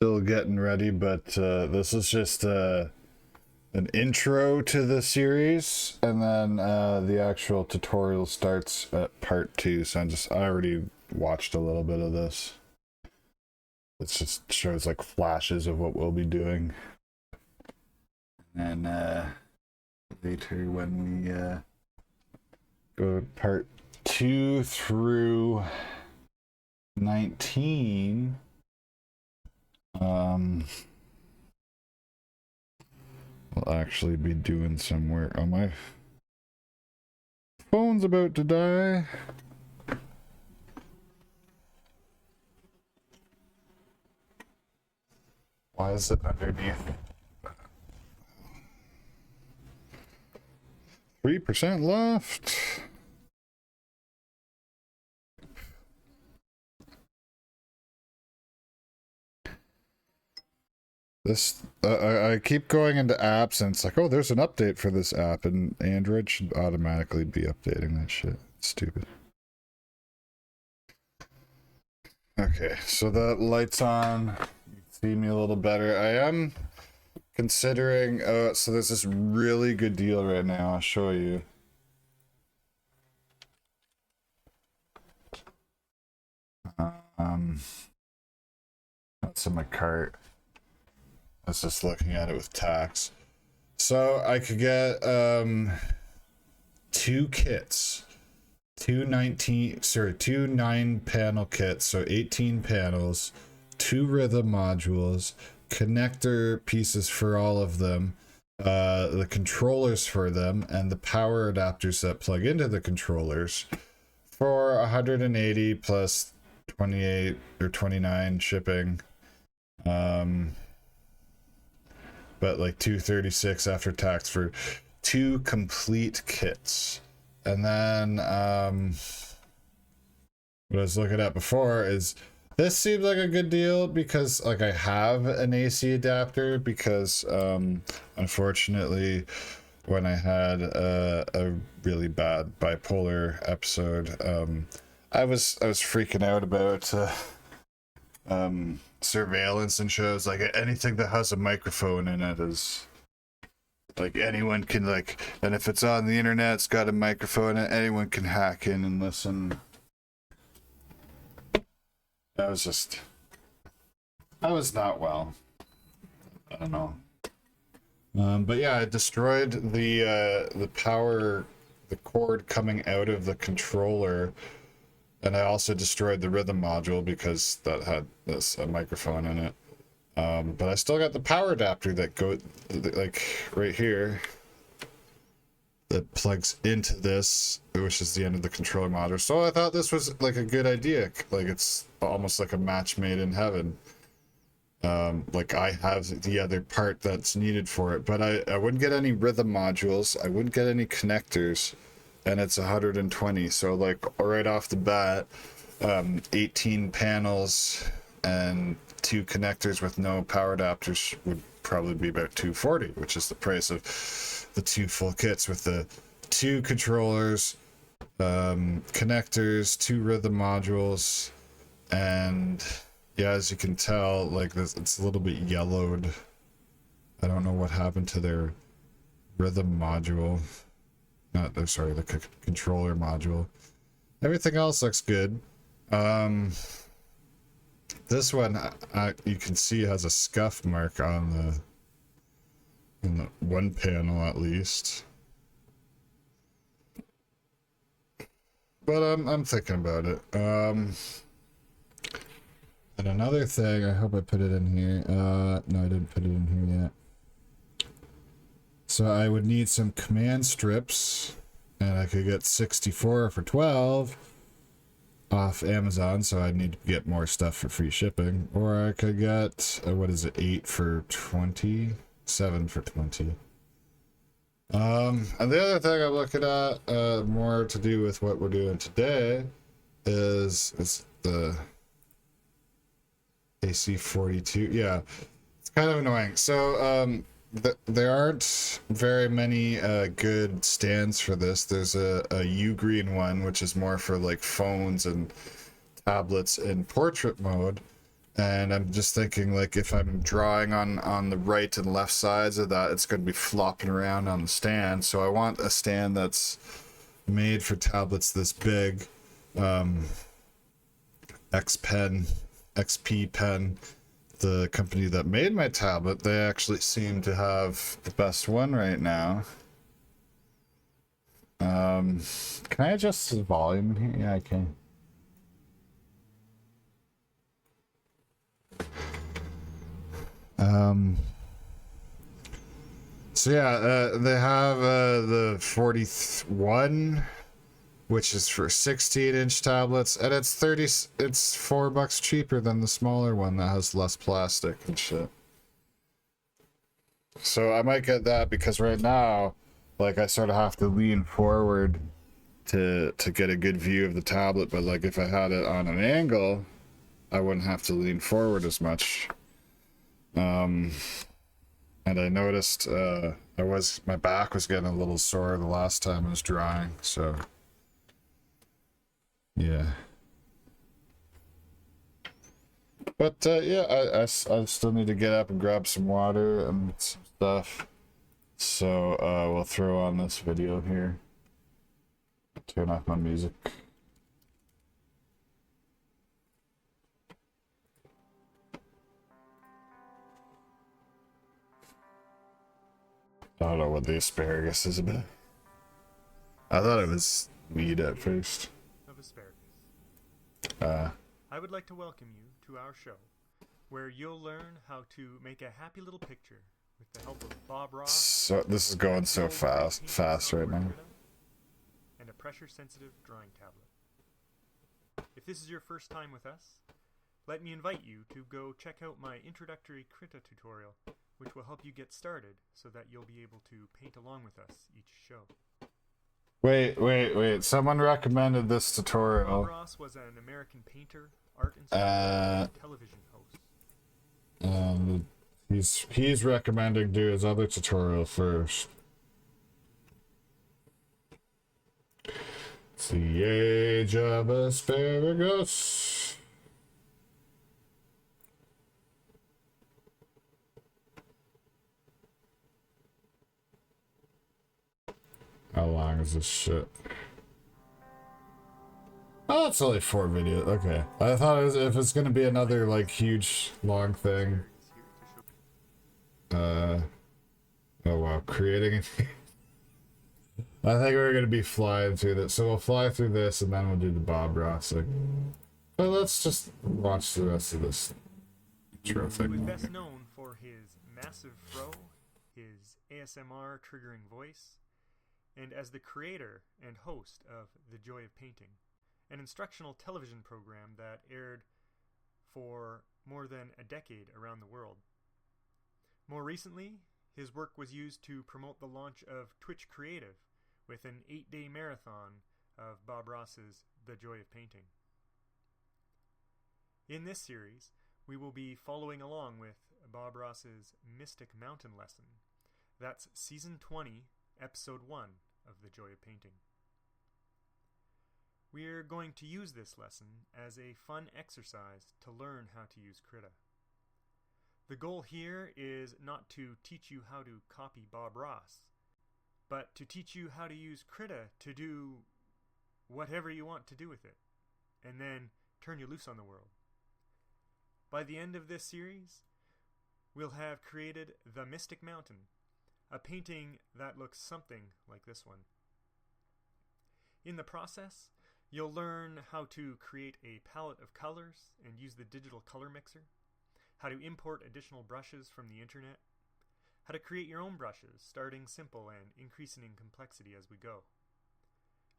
Still getting ready, but this is just an intro to the series, and then the actual tutorial starts at part 2. So I already watched a little bit of this. It just shows like flashes of what we'll be doing, and later when we go part 2 through 19. I'll actually be doing some work. Oh, my phone's about to die. Why is it underneath? 3% left. This I keep going into apps and it's like, oh, there's an update for this app, and Android should automatically be updating that shit. It's stupid. Okay, so the light's on. You can see me a little better. I am considering so there's this really good deal right now. I'll show you. That's in my cart. I was just looking at it with tax. So I could get 2 kits. Two 9-panel kits, so 18 panels, 2 rhythm modules, connector pieces for all of them, the controllers for them, and the power adapters that plug into the controllers for 180 plus 28 or 29 shipping. But like 236 after tax for 2 complete kits. And then what I was looking at before is this seems like a good deal because like I have an AC adapter because unfortunately when I had a really bad bipolar episode, I was freaking out about surveillance and shows. Like anything that has a microphone in it is like anyone can like, and if it's on the internet, it's got a microphone, and anyone can hack in and listen. I was not well. I don't know. But yeah, I destroyed the power, the cord coming out of the controller, and I also destroyed the rhythm module because that had a microphone in it. But I still got the power adapter that goes like right here that plugs into this, which is the end of the controller module. So I thought this was like a good idea. Like it's almost like a match made in heaven. Like I have the other part that's needed for it, but I wouldn't get any rhythm modules. I wouldn't get any connectors, and it's 120. So like right off the bat, 18 panels and 2 connectors with no power adapters would probably be about 240, which is the price of the 2 full kits with the 2 controllers, connectors, 2 rhythm modules, and yeah, as you can tell, like this, it's a little bit yellowed. I don't know what happened to their rhythm module. Sorry, the controller module. Everything else looks good. This one, you can see has a scuff mark on the one panel at least. But I'm thinking about it. And another thing, I hope I put it in here. No, I didn't put it in here yet. So I would need some command strips, and I could get 64 for 12 off Amazon, so I need to get more stuff for free shipping. Or I could get, what is it, 8 for 20? 7 for 20. And the other thing I'm looking at, more to do with what we're doing today, is the AC42. Yeah, it's kind of annoying. So, there aren't very many good stands for this. There's a U-green one, which is more for like phones and tablets in portrait mode, And I'm just thinking, like, if I'm drawing on the right and left sides of that, it's going to be flopping around on the stand. So I want a stand that's made for tablets this big. X Pen, XP Pen, the company that made my tablet, they actually seem to have the best one right now. Can I adjust the volume here? Yeah, I can. So yeah, they have the 41, which is for 16-inch tablets, and it's $4 cheaper than the smaller one that has less plastic and shit. So I might get that, because right now, like, I sort of have to lean forward to get a good view of the tablet, but like if I had it on an angle, I wouldn't have to lean forward as much. And I noticed my back was getting a little sore the last time I was drawing, so yeah. But yeah, I still need to get up and grab some water and some stuff. So we'll throw on this video here. Turn off my music. I don't know what the asparagus is about. I thought it was weed at first. Of asparagus. I would like to welcome you to our show, where you'll learn how to make a happy little picture with the help of Bob Ross. So this is going so fast right now. And a pressure-sensitive drawing tablet. If this is your first time with us, let me invite you to go check out my introductory Krita tutorial, which will help you get started so that you'll be able to paint along with us each show. Wait. Someone recommended this tutorial. Bob Ross was an American painter, art instructor, and television host. He's recommending do his other tutorial first. It's the age of asparagus. How long is this shit? Oh, it's only 4 videos. Okay. I thought if it's gonna be another, like, huge, long thing. Oh wow, creating I think we're gonna be flying through this. So we'll fly through this and then we'll do the Bob Ross thing. But let's just watch the rest of this intro thing. He was best known for his massive fro, his ASMR triggering voice, and as the creator and host of The Joy of Painting, an instructional television program that aired for more than a decade around the world. More recently, his work was used to promote the launch of Twitch Creative with an 8-day marathon of Bob Ross's The Joy of Painting. In this series, we will be following along with Bob Ross's Mystic Mountain lesson. That's Season 20, Episode 1 of The Joy of Painting. We're going to use this lesson as a fun exercise to learn how to use Krita. The goal here is not to teach you how to copy Bob Ross, but to teach you how to use Krita to do whatever you want to do with it, and then turn you loose on the world. By the end of this series, we'll have created the Mystic Mountain, a painting that looks something like this one. In the process, you'll learn how to create a palette of colors and use the digital color mixer, how to import additional brushes from the internet, how to create your own brushes, starting simple and increasing in complexity as we go.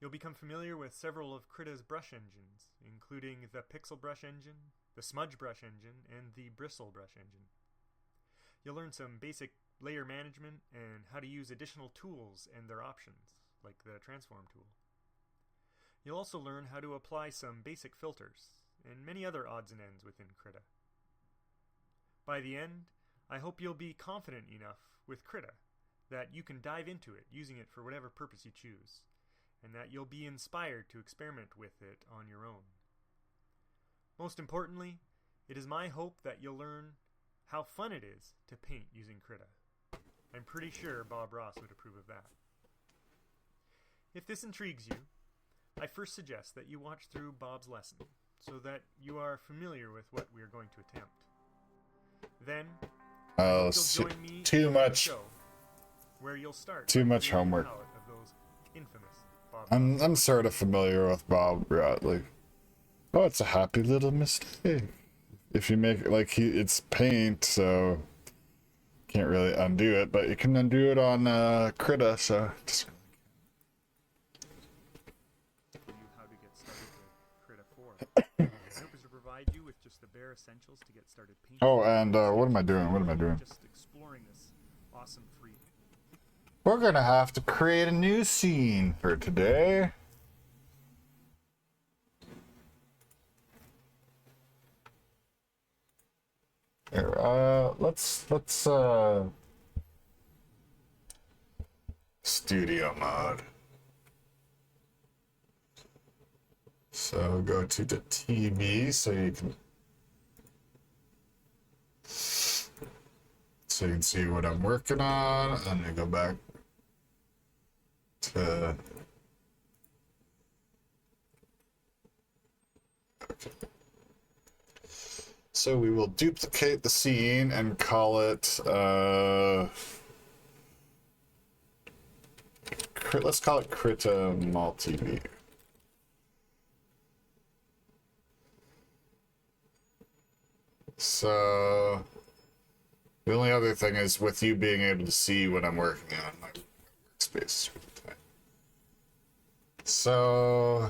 You'll become familiar with several of Krita's brush engines, including the Pixel Brush Engine, the Smudge Brush Engine, and the Bristle Brush Engine. You'll learn some basic layer management and how to use additional tools and their options, like the Transform tool. You'll also learn how to apply some basic filters, and many other odds and ends within Krita. By the end, I hope you'll be confident enough with Krita that you can dive into it using it for whatever purpose you choose, and that you'll be inspired to experiment with it on your own. Most importantly, It is my hope that you'll learn how fun it is to paint using Krita. I'm pretty sure Bob Ross would approve of that. If this intrigues you, I first suggest that you watch through Bob's lesson so that you are familiar with what we are going to attempt. Then, you'll join me too in much. the show, where you'll start Too by much creating a homework. palette of those infamous Bob Ross. I'm sort of familiar with Bob Ross. Like, oh, it's a happy little mistake. If you make it like it's paint, so can't really undo it, but you can undo it on Krita. So just You how to get started with Krita 4. My hope is to provide you with just the bare essentials to get started painting. oh, and what am I doing? What am I doing? Just exploring this awesome freedom. We're gonna have to create a new scene for today. Here, let's studio mode. So go to the TV so you can see what I'm working on, and then go back to okay. So we will duplicate the scene and call it let's call it Krita Multiview. So the only other thing is with you being able to see what I'm working on my workspace. So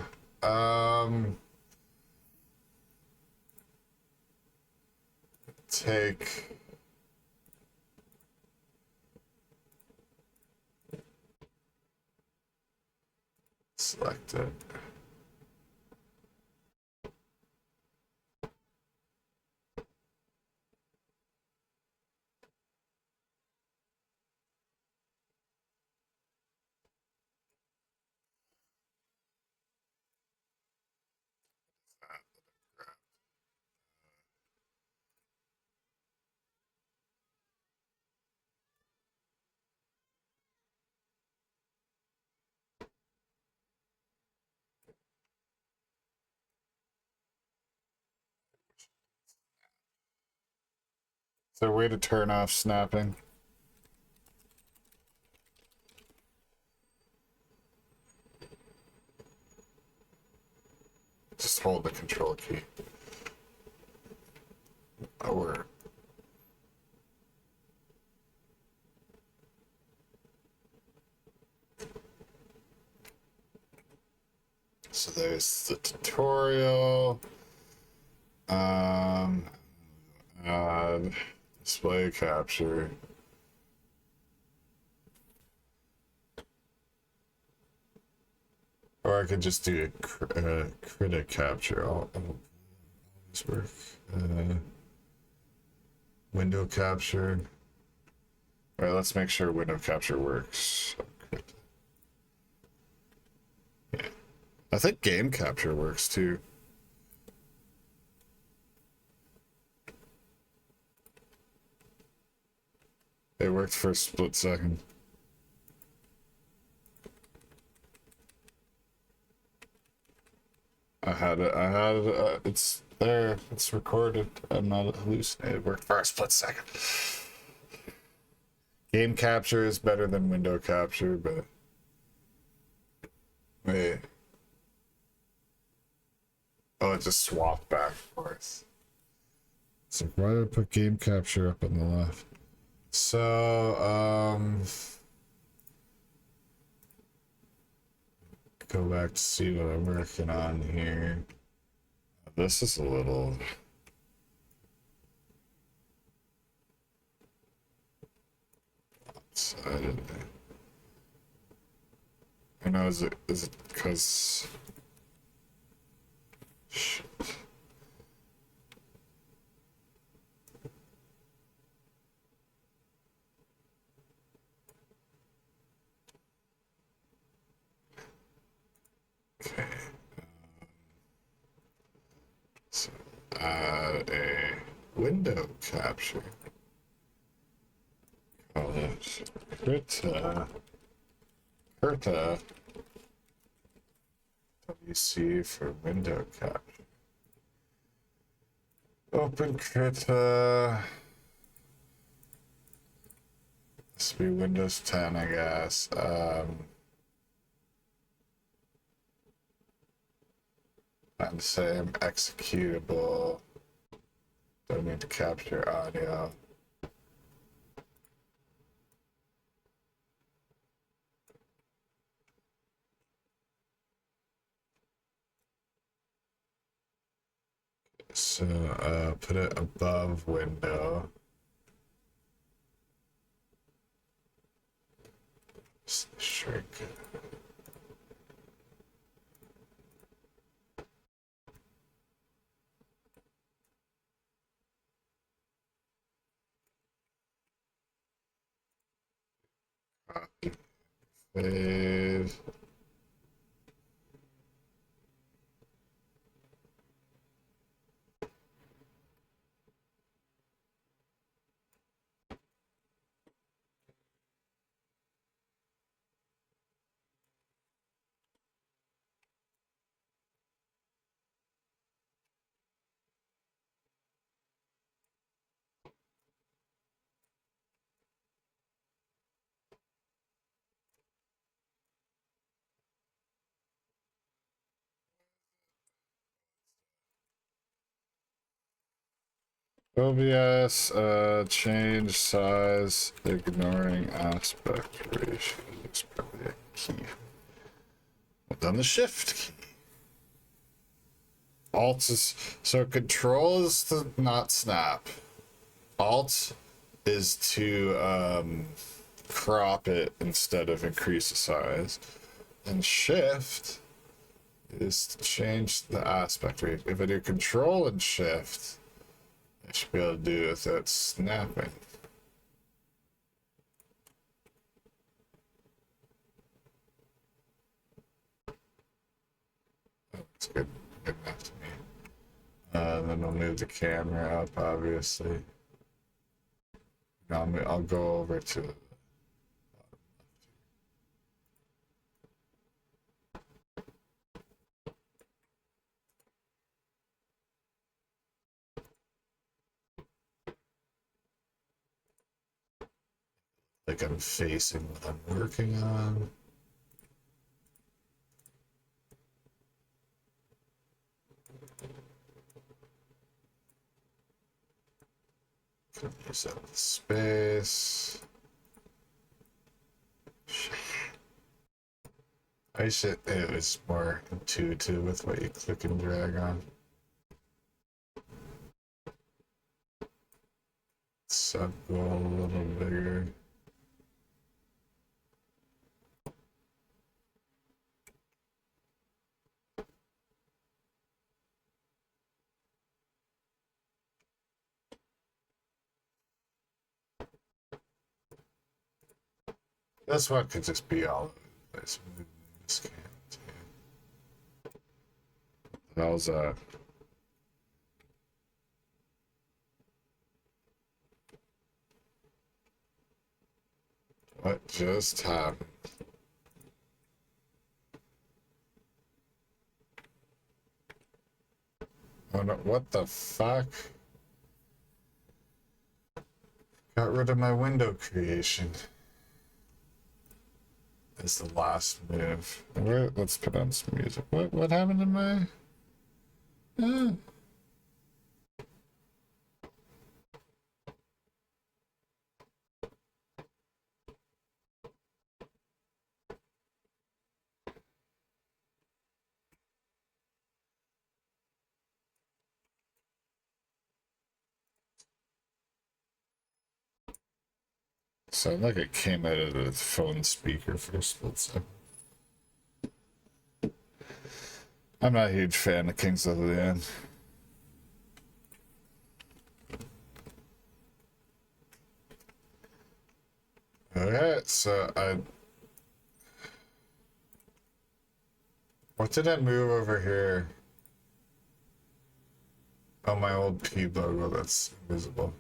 take select it. Is there a way to turn off snapping? Just hold the control key. Or so there's the tutorial. Add display capture. Or I could just do a Krita capture. All this work. Window capture. All right, let's make sure window capture works. Yeah. I think game capture works too. It worked for a split second. I had it, it's there, it's recorded. I'm not hallucinating. It worked for a split second. Game capture is better than window capture, but wait. Oh, it just swapped back and forth. It's like, why did I put game capture up on the left? So, go back to see what I'm working on here. This is a little... lopsided. I know, is it because... Shit. Okay. So add a window capture. Call it Krita. Krita. WC for window capture. Open Krita. This would be Windows 10, I guess. And same executable. Don't need to capture audio. So put it above window. Shrink it. Copy. Save. OBS, change size, ignoring aspect ratio. It's probably a key. Hold down the shift key. Alt is, so control is to not snap. Alt is to crop it instead of increase the size. And shift is to change the aspect rate. If I do control and shift, I should be able to do it without snapping. Oh, it's good enough to me. Then we'll move the camera up, obviously. I'll go over to like I'm facing what I'm working on. Use up the space. I should, it was more intuitive with what you click and drag on. Sub goal a little bigger. This one could just be all over the place. This can't. How's that? What just happened? Oh no, what the fuck? Got rid of my window creation. Is the last move. Let's put on some music. What happened to my... Sounded like it came out of the phone speaker for a split second. I'm not a huge fan of Kings of the End. Alright, so what did I move over here? Oh, my old P logo that's invisible.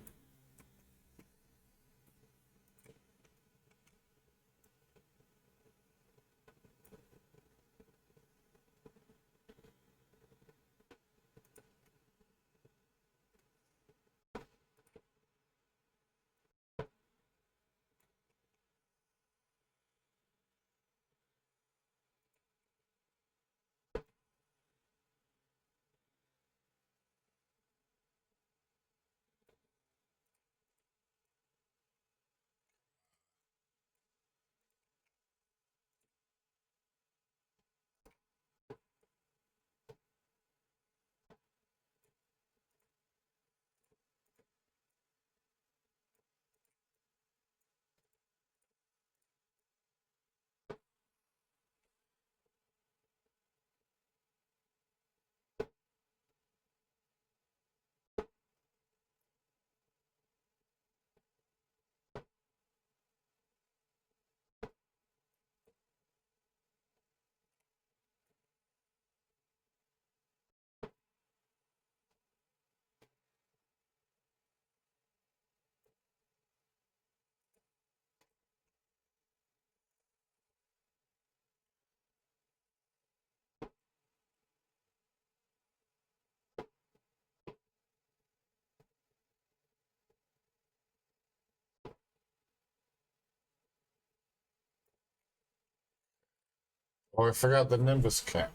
Oh, I forgot the Nimbus camp.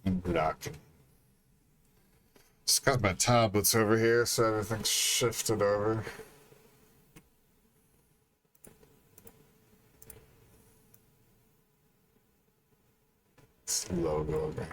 Block. Just got my tablets over here, so everything's shifted over. It's the logo again.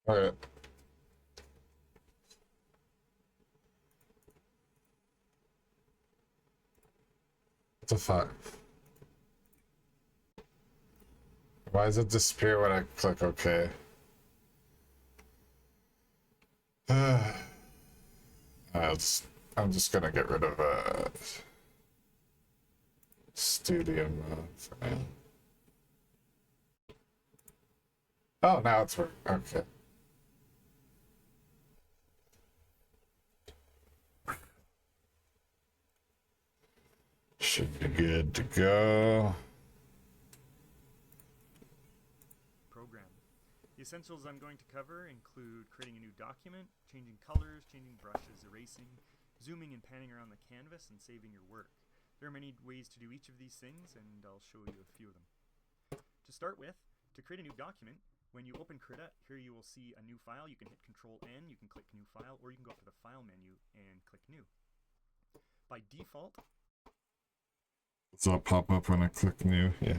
Alright. What the fuck? Why does it disappear when I click OK? I'm just gonna get rid of studio mode for now. Oh, now it's working. Okay. Should be good to go. Program. The essentials I'm going to cover include creating a new document, changing colors, changing brushes, erasing, zooming and panning around the canvas, and saving your work. There are many ways to do each of these things, and I'll show you a few of them. To start with, to create a new document, when you open Krita, here you will see a new file. You can hit Control-N, you can click New File, or you can go up to the File menu and click New. By default, Does that pop up when I click New? Yeah.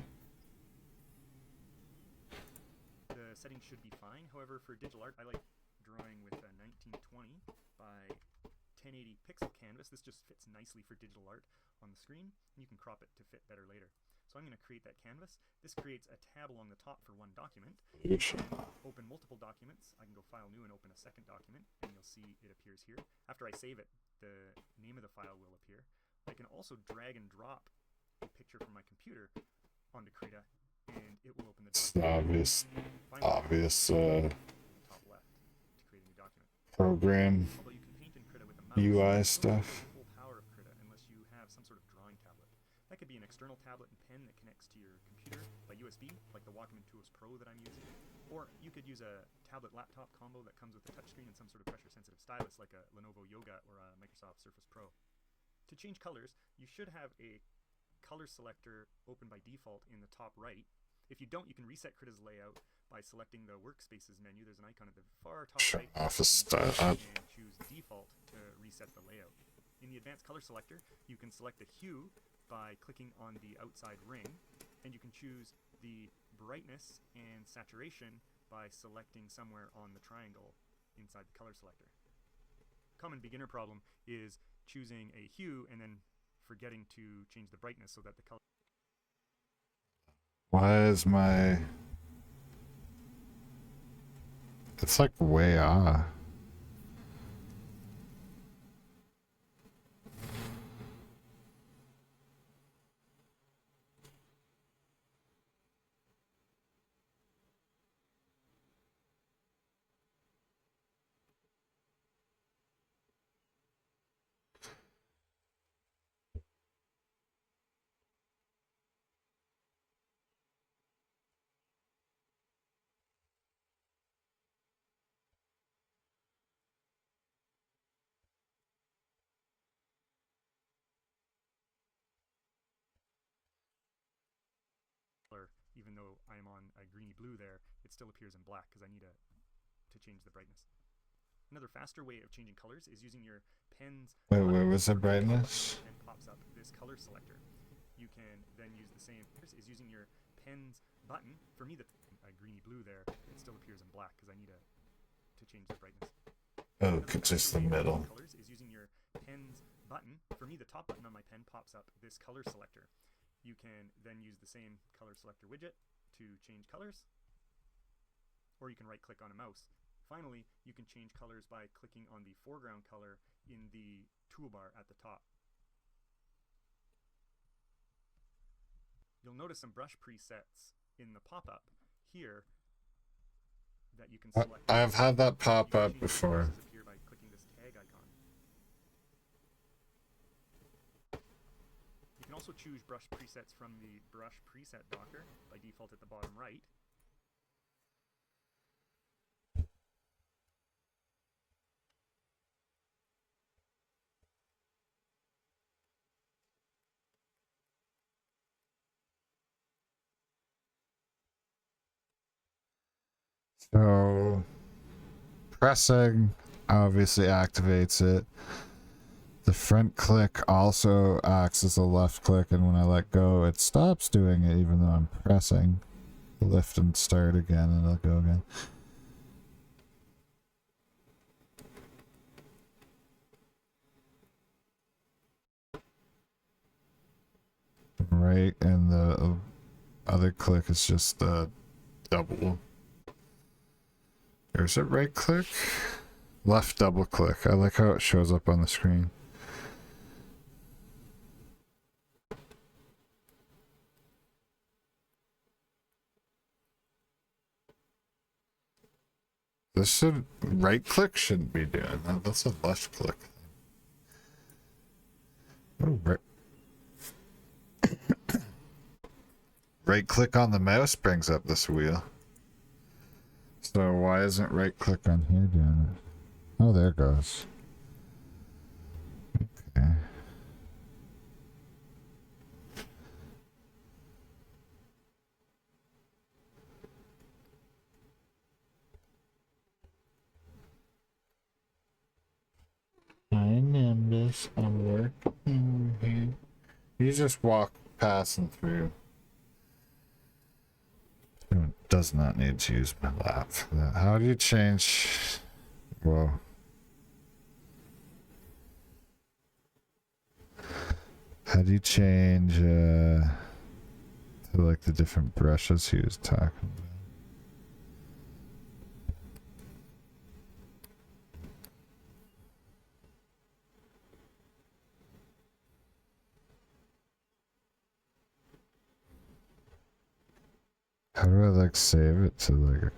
the settings should be fine. However, for digital art, I like drawing with a 1920 by 1080 pixel canvas. This just fits nicely for digital art on the screen. You can crop it to fit better later. So I'm going to create that canvas. This creates a tab along the top for one document. Open multiple documents. I can go File New and open a second document, and you'll see it appears here. After I save it, the name of the file will appear. I can also drag and drop a picture from my computer onto Krita, and it will open the It's document. the obvious Top left to create a new document. program Although you can paint in Krita with a mouse, UI you don't stuff. get the full power of Krita unless you have some sort of drawing tablet. That could be an external tablet and pen that connects to your computer by USB, like the Wacom Intuos Pro that I'm using. Or you could use a tablet-laptop combo that comes with a touchscreen and some sort of pressure-sensitive stylus like a Lenovo Yoga or a Microsoft Surface Pro. To change colors, you should have a color selector open by default in the top right. If you don't, you can reset Krita's layout by selecting the Workspaces menu. There's an icon at the far top right. Office style. And choose Default to reset the layout. In the Advanced Color Selector, you can select the hue by clicking on the outside ring, and you can choose the brightness and saturation by selecting somewhere on the triangle inside the color selector. Common beginner problem is choosing a hue and then forgetting to change the brightness so that the color... Why is my... It's like way off. Even though I am on a greeny blue there, it still appears in black because I need to change the brightness. Another faster way of changing colors is using your pen's... Wait, where was the brightness? And pops up this color selector. You can then use the same... is using your pen's button. For me, the greeny blue there, it still appears in black because I need to change the brightness. Oh, just the middle. Colors is using your pen's button. For me, the top button on my pen pops up this color selector. You can then use the same color selector widget to change colors, or you can right-click on a mouse. Finally, you can change colors by clicking on the foreground color in the toolbar at the top. You'll notice some brush presets in the pop-up here that you can select. I've had that pop up before. By clicking this tag icon. You can also choose brush presets from the brush preset docker by default at the bottom right. So pressing obviously activates it. The front click also acts as a left click, and when I let go, it stops doing it even though I'm pressing. Lift and start again, and it'll go again. Right, and the other click is just the double. Or is it right click? Left double click. I like how it shows up on the screen. This should... right click shouldn't be doing that. That's a left click. Oh, right. Right click on the mouse brings up this wheel. So why isn't right click on here doing it? Oh, there it goes. Okay. Hi, Nimbus. I'm working here. You just walk passing through. Does not need to use my lap for that. How do you change? Whoa. How do you change to like the different brushes he was talking about? How do I like save it to like a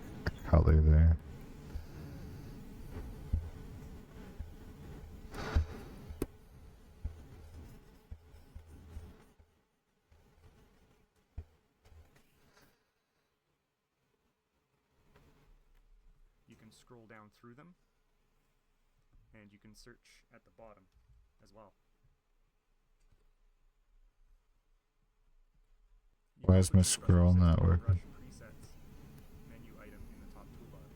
color there? You can scroll down through them, and you can search at the bottom as well. Why is my scroll not working? Presets menu item in the top toolbar.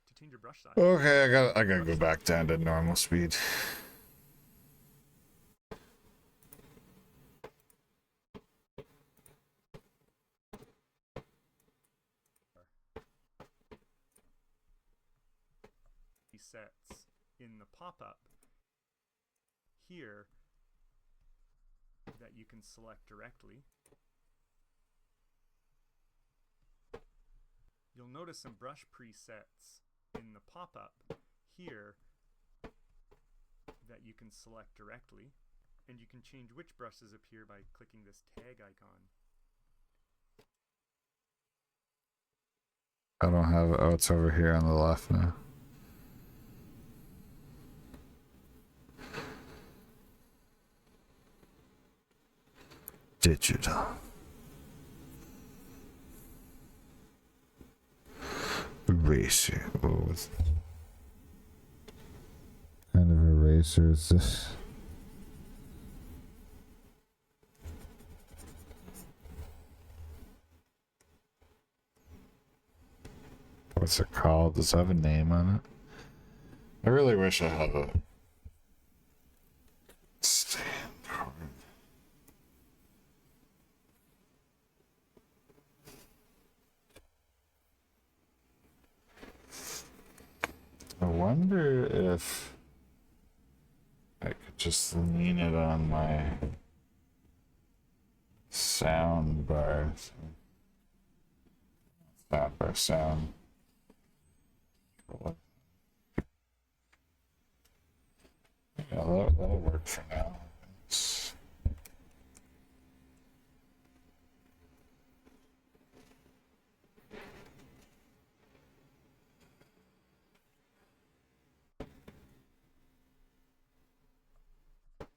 To change your brush size. Okay, I gotta go back down to normal speed. Presets in the pop-up here that you can select directly. You'll notice some brush presets in the pop-up here that you can select directly, and you can change which brushes appear by clicking this tag icon. I don't have it. Oh, it's over here on the left now. Digital. Eraser. Oh, what kind of eraser is this? What's it called? Does it have a name on it? I really wish I had a stand card. I wonder if I could just lean it on my sound bar. Sound bar sound. Yeah, that'll work for now.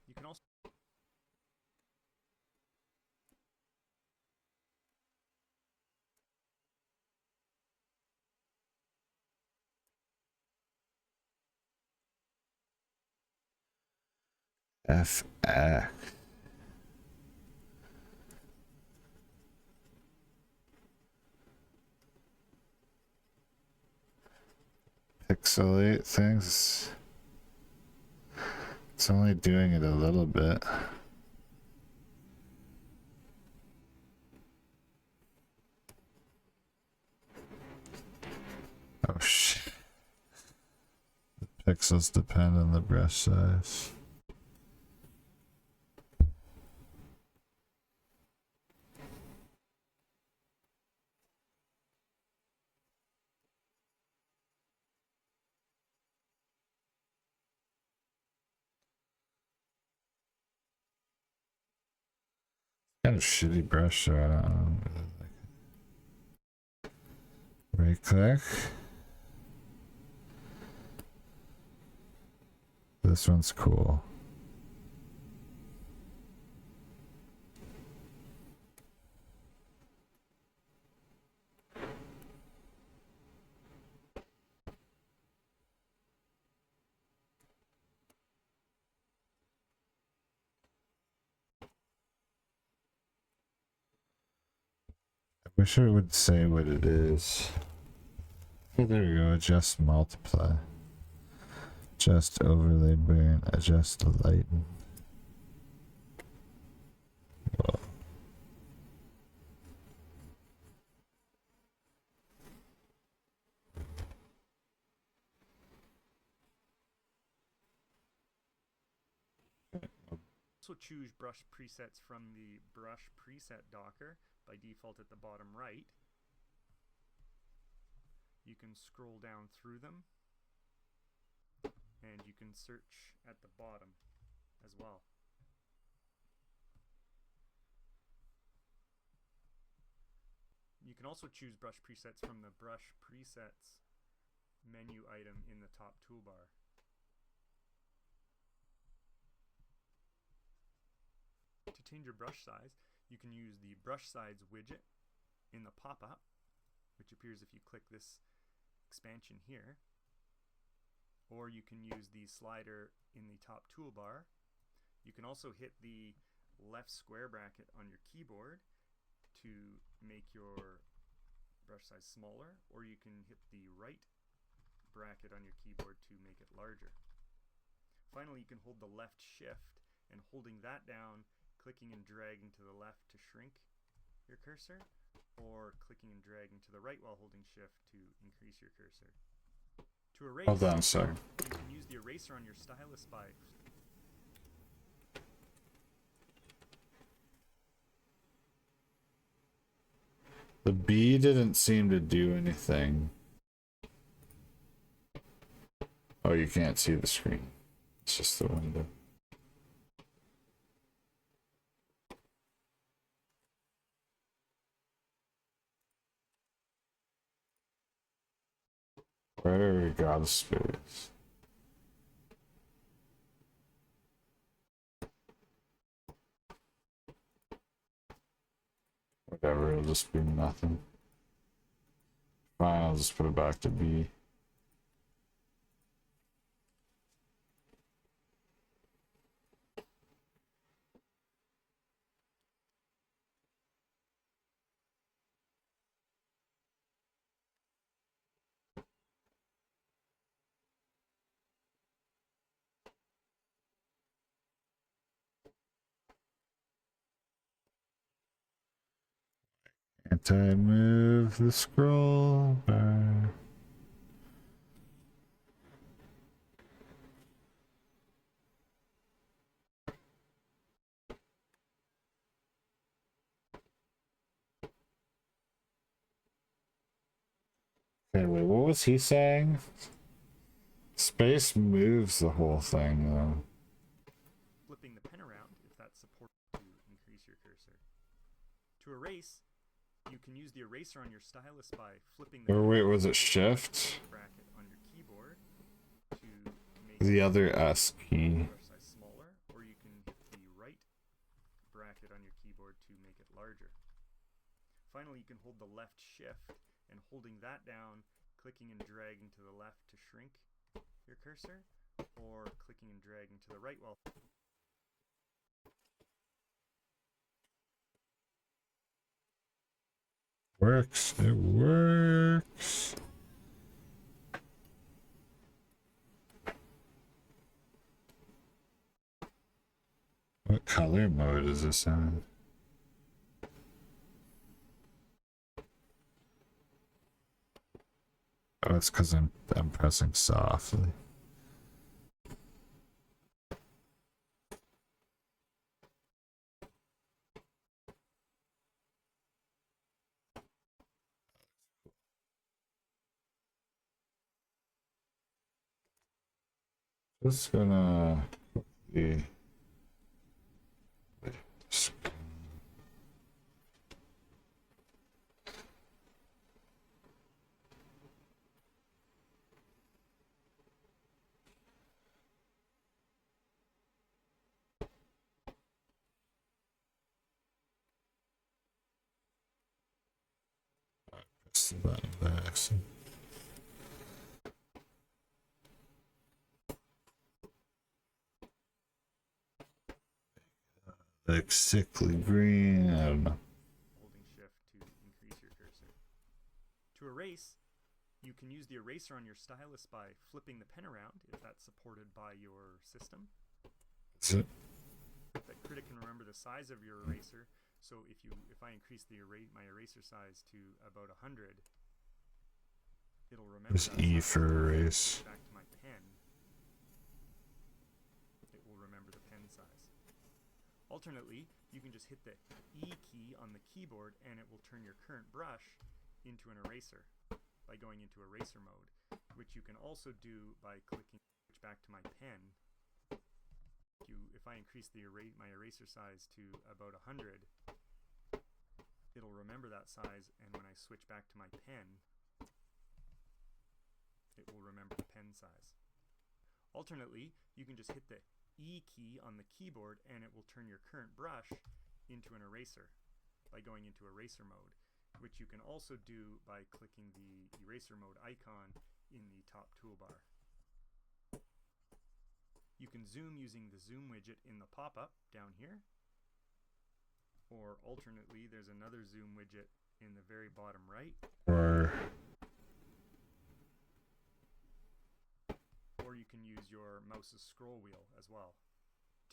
You can also FX. Pixelate things. It's only doing it a little bit. Oh shit. The pixels depend on the brush size. Kind of shitty brush, so I don't know. Right click. This one's cool. I wish it would say what it is. Oh, there you go. Adjust multiply. Adjust overlay burn. Adjust the lighten. Whoa. also choose brush presets from the brush preset docker by default at the bottom right. You can scroll down through them, and you can search at the bottom as well. You can also choose brush presets from the brush presets menu item in the top toolbar. To change your brush size, you can use the brush size widget in the pop-up, which appears if you click this expansion here, or you can use the slider in the top toolbar. You can also hit the left square bracket on your keyboard to make your brush size smaller, or you can hit the right bracket on your keyboard to make it larger. Finally, you can hold the left shift, and holding that down, clicking and dragging to the left to shrink your cursor, or clicking and dragging to the right while holding shift to increase your cursor. To erase, Hold on a second. you can use the eraser on your stylus by The B didn't seem to do anything. Oh, you can't see the screen. It's just the window. Where we got a space. Whatever, it'll just be nothing. Fine, I'll just put it back to B. Anti-move the scroll bar. Okay, wait, what was he saying? Space moves the whole thing, though. flipping the pen around if that's supported to increase your cursor. To erase, you can use the eraser on your stylus by flipping the Or wait, was it shift? bracket on your keyboard to make The other S key. brush size smaller, or you can hit the right bracket on your keyboard to make it larger. Finally, you can hold the left shift, and holding that down, clicking and dragging to the left to shrink your cursor, or clicking and dragging to the right while Works, it works. What color mode is this in? Oh, it's because I'm pressing softly. Just gonna be press the button by accident. Like sickly green, I don't know. holding shift to increase your cursor. To erase, you can use the eraser on your stylus by flipping the pen around if that's supported by your system. Is it? That Krita can remember the size of your eraser, so if I increase my eraser size to about 100, it'll remember There's that E size. for erase. Back to my pen, it will remember the pen size. Alternately, you can just hit the E key on the keyboard and it will turn your current brush into an eraser by going into eraser mode, which you can also do by clicking switch back to my pen. If I increase my eraser size to about 100, it'll remember that size, and when I switch back to my pen, it will remember the pen size. Alternately, you can just hit the E key on the keyboard and it will turn your current brush into an eraser by going into eraser mode, which you can also do by clicking the eraser mode icon in the top toolbar. You can zoom using the zoom widget in the pop-up down here, or alternately there's another zoom widget in the very bottom right, or you can use your mouse's scroll wheel as well.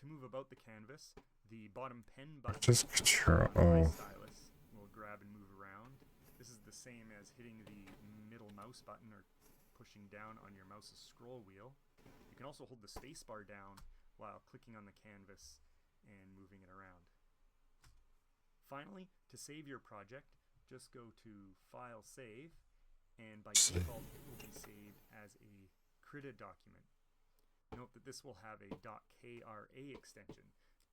To move about the canvas, the bottom pen button Just control. on my stylus will grab and move around. This is the same as hitting the middle mouse button or pushing down on your mouse's scroll wheel. You can also hold the space bar down while clicking on the canvas and moving it around. Finally, to save your project, just go to File Save, and by default it will be saved as a Krita document. Note that this will have a .kra extension.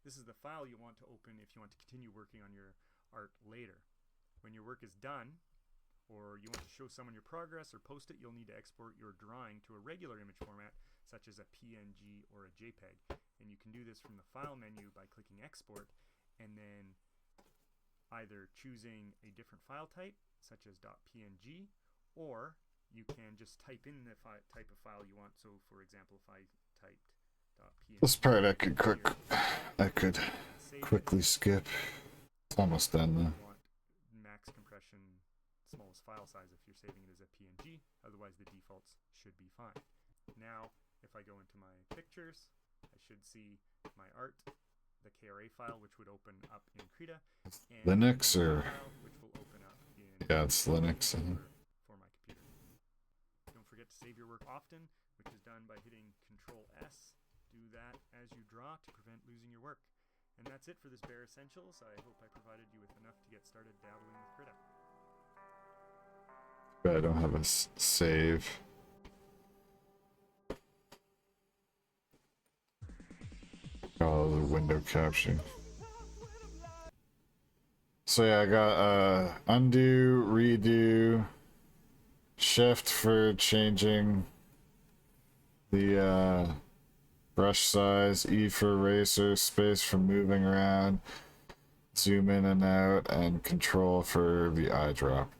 This is the file you want to open if you want to continue working on your art later. When your work is done, or you want to show someone your progress or post it, you'll need to export your drawing to a regular image format, such as a PNG or a JPEG. And you can do this from the File menu by clicking Export, and then either choosing a different file type, such as .png, or you can just type in the type of file you want. So, for example, if I typed .png, This part I could quickly skip. It's almost done though. You want max compression, smallest file size if you're saving it as a PNG. Otherwise, the defaults should be fine. Now, if I go into my pictures, I should see my art, the KRA file, which would open up in Krita, and Linux or file, which will open up in yeah, it's Linux. for my computer. Don't forget to save your work often, which is done by hitting Control S. Do that as you draw to prevent losing your work. And that's it for this Bare Essentials. I hope I provided you with enough to get started dabbling with Krita. But I don't have a save. Oh, the window caption. So yeah, I got undo, redo, shift for changing the brush size, E for eraser, space for moving around, zoom in and out, and control for the eye drop.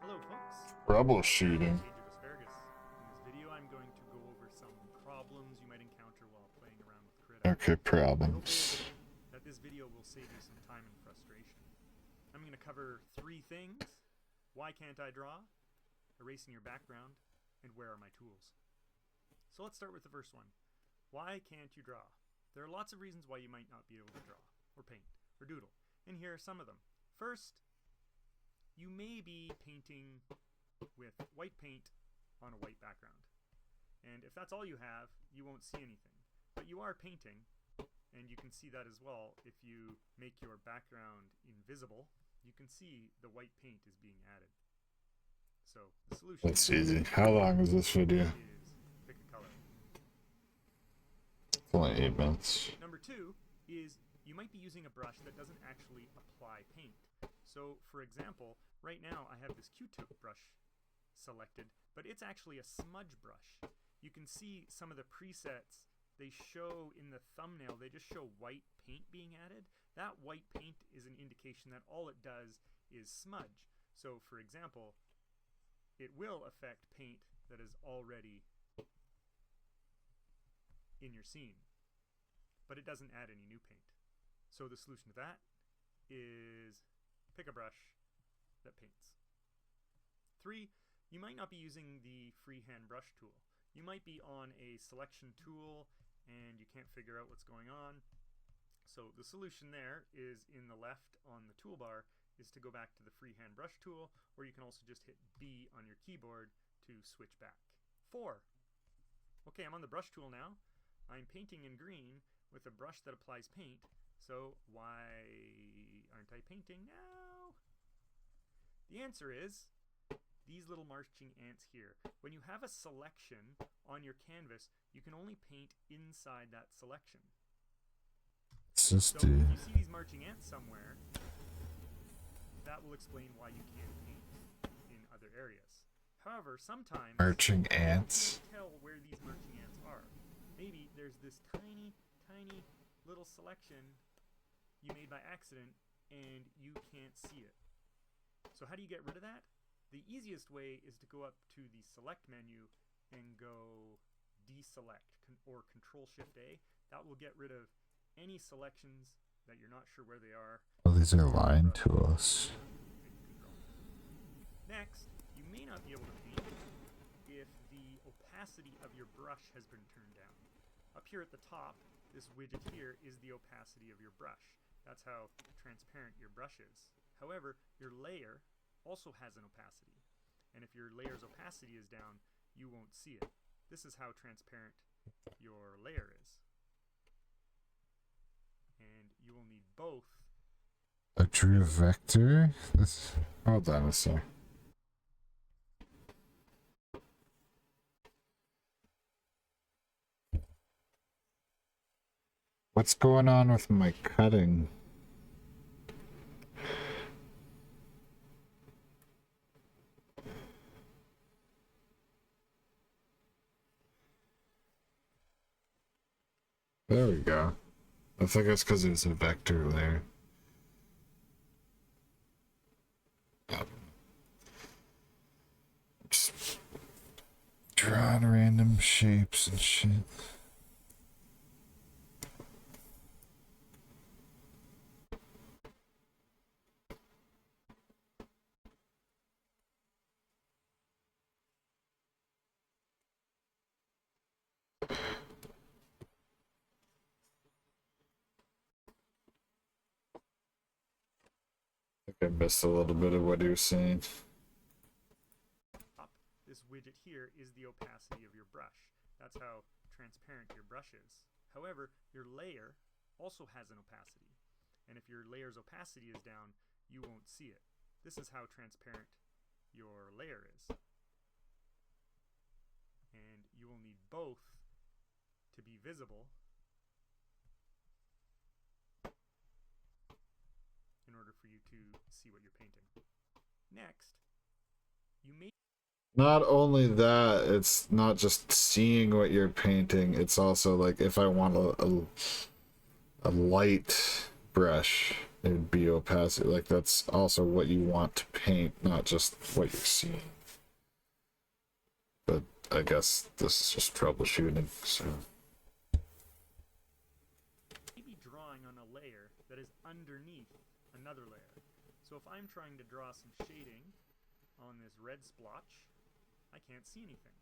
Hello, folks. Troubleshooting. Age of Asparagus. In this video, I'm going to go over some problems you might encounter while playing around with Krita. Okay, problems. Hopefully that this video will save you some time and frustration. I'm going to cover 3 things: why can't I draw, erasing your background, and where are my tools. So let's start with the first one. Why can't you draw? There are lots of reasons why you might not be able to draw, or paint, or doodle, and here are some of them. First, you may be painting with white paint on a white background. And if that's all you have, you won't see anything. But you are painting, and you can see that as well. If you make your background invisible, you can see the white paint is being added. So the solution That's easy. How long is this video? is pick a color. It's only 8 minutes. Number 2 is you might be using a brush that doesn't actually apply paint. So for example, right now I have this Q-tip brush selected, but it's actually a smudge brush. You can see some of the presets, they show in the thumbnail, they just show white paint being added. That white paint is an indication that all it does is smudge. So for example, it will affect paint that is already in your scene, but it doesn't add any new paint. So the solution to that is pick a brush that paints. 3, you might not be using the freehand brush tool. You might be on a selection tool and you can't figure out what's going on. So the solution there is in the left on the toolbar is to go back to the freehand brush tool, or you can also just hit B on your keyboard to switch back. 4. Okay, I'm on the brush tool now. I'm painting in green with a brush that applies paint. So why aren't I painting now? The answer is these little marching ants here. When you have a selection on your canvas, you can only paint inside that selection. So if you see these marching ants somewhere, that will explain why you can't paint in other areas. However, sometimes marching ants. you can't tell where these marching ants are. Maybe there's this tiny, tiny little selection you made by accident and you can't see it. So how do you get rid of that? The easiest way is to go up to the select menu and go deselect or Control Shift A. That will get rid of any selections that you're not sure where they are. Oh, these are lying to us. Next, you may not be able to paint if the opacity of your brush has been turned down. Up here at the top, this widget here is the opacity of your brush. That's how transparent your brush is. However, your layer also has an opacity. And if your layer's opacity is down, you won't see it. This is how transparent your layer is. And you will need both. A true vector? Hold on a sec. What's going on with my cutting? There we go. I think it's because there's a vector layer. Just drawing random shapes and shit. I think I missed a little bit of what he was saying. This widget here is the opacity of your brush. That's how transparent your brush is. However, your layer also has an opacity. And if your layer's opacity is down, you won't see it. This is how transparent your layer is. And you will need both to be visible in order for you to see what you're painting. Next, you may... Not only that, it's not just seeing what you're painting, it's also like if I want a light brush, it'd be opacity. Like that's also what you want to paint, not just what you're seeing. But I guess this is just troubleshooting, so. Maybe drawing on a layer that is underneath another layer. So if I'm trying to draw some shading on this red splotch, I can't see anything.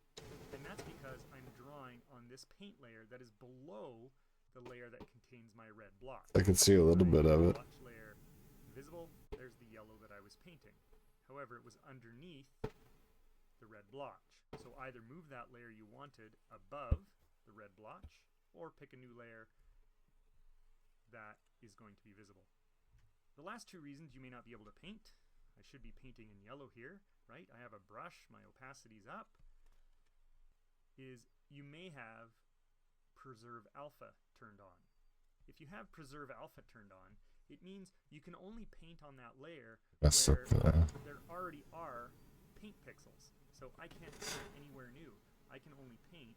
And that's because I'm drawing on this paint layer that is below the layer that contains my red block. I can see a little bit of it. Layer visible, there's the yellow that I was painting. However, it was underneath the red blotch. So either move that layer you wanted above the red blotch, or pick a new layer that is going to be visible. The last two reasons you may not be able to paint, I should be painting in yellow here, right? I have a brush, my opacity's up, is you may have Preserve Alpha turned on. If you have Preserve Alpha turned on, it means you can only paint on that layer where there already are paint pixels. So I can't paint anywhere new. I can only paint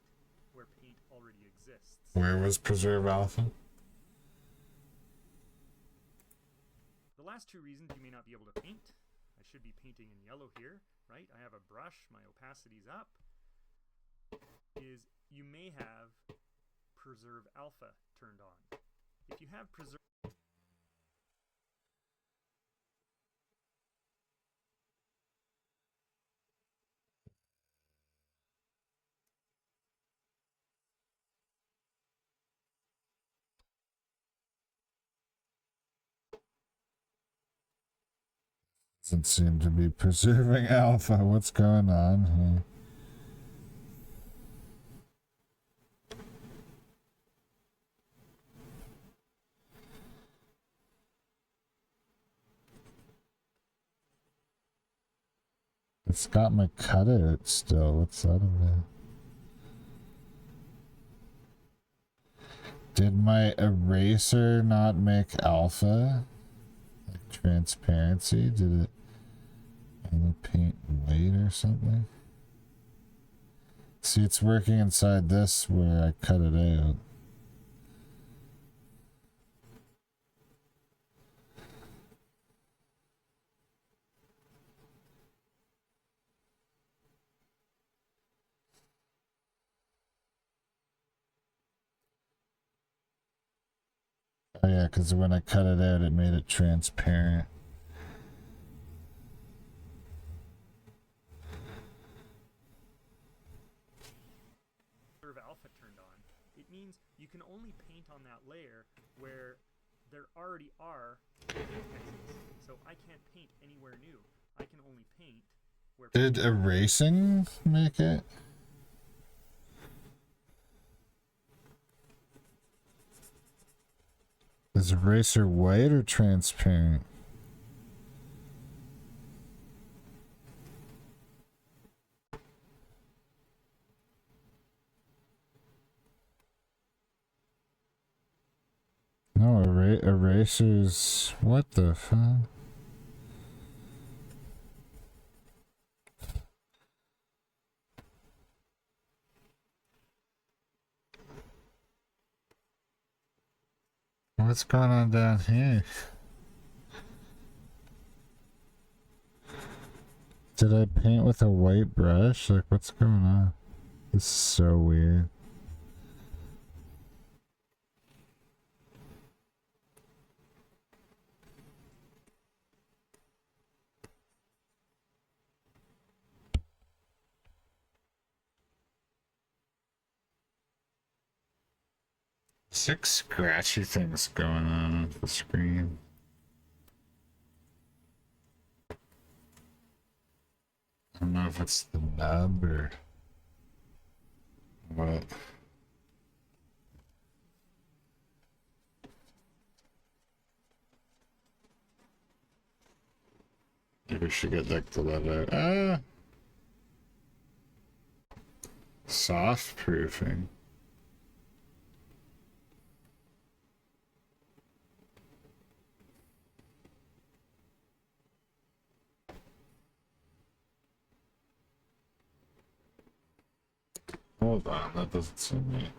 where paint already exists. Where was Preserve Alpha? The last two reasons you may not be able to paint, I should be painting in yellow here, right? I have a brush, my opacity's up, is you may have Preserve Alpha turned on. If you have Preserve... Doesn't seem to be preserving alpha. What's going on here? It's got my cutout still. What's that about? Did my eraser not make alpha? Like transparency? Did it only paint white or something? See, it's working inside this where I cut it out. Oh yeah, because when I cut it out, it made it transparent. Alpha turned on. It means you can only paint on that layer where there already are paint textures. So I can't paint anywhere new. I can only paint where... Did erasing make it? Is eraser white or transparent? No, erasers. What the fuck? What's going on down here? Did I paint with a white brush? Like, what's going on? This is so weird. Six scratchy things going on the screen. I don't know if it's the nub or what. Maybe we should get like the leather. Ah! Soft proofing. Hold on, that doesn't seem right.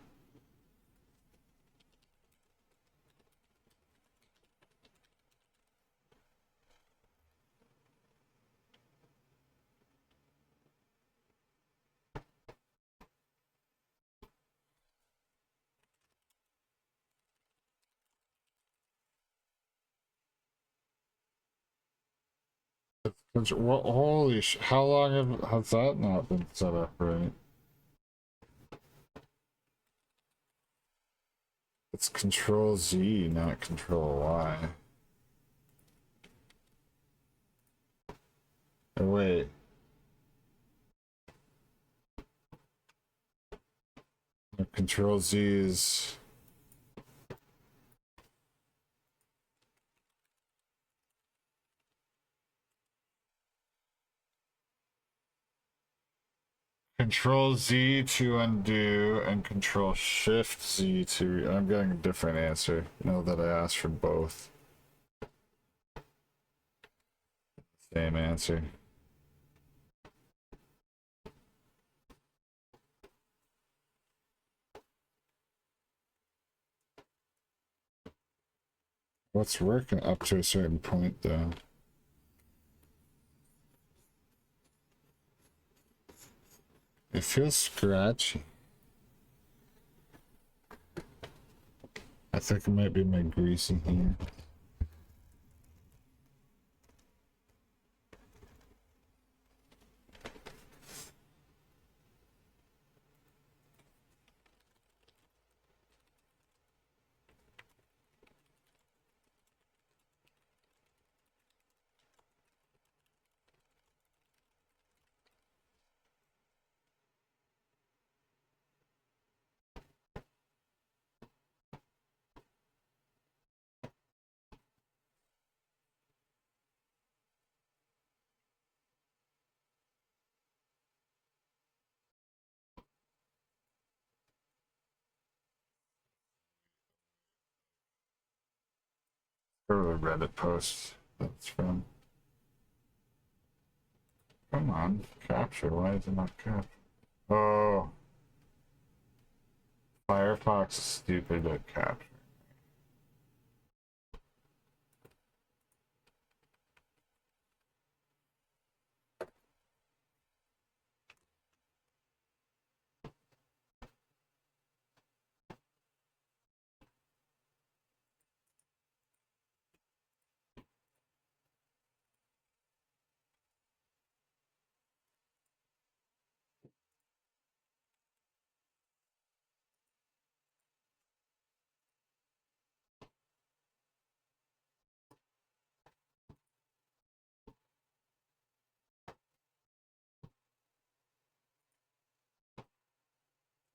Well, holy how long has that not been set up right? It's Control Z, not Control Y. Oh, wait. Control Z is... Control Z to undo and Control Shift Z to... I'm getting a different answer now that I asked for both. Same answer. What's working up to a certain point though? It feels scratchy. I think it might be my greasing here. Or the Reddit post that's from. Come on, capture. Why is it not capture? Oh, Firefox is stupid at capture.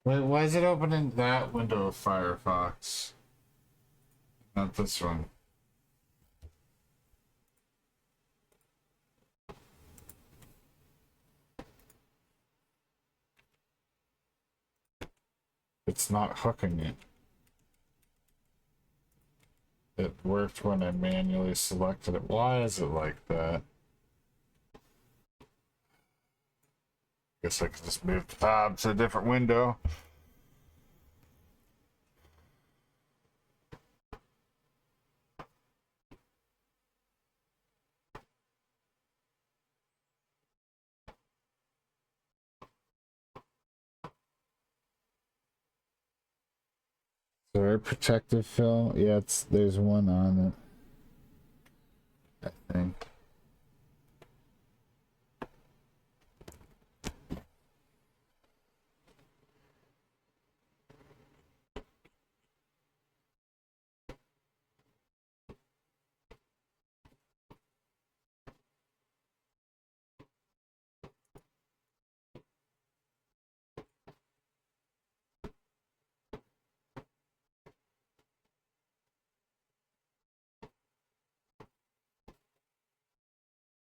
Wait, why is it opening that window of Firefox? Not this one. It's not hooking it. It worked when I manually selected it. Why is it like that? Guess I could just move the tab to a different window. Is there a protective film? Yeah, there's one on it, I think.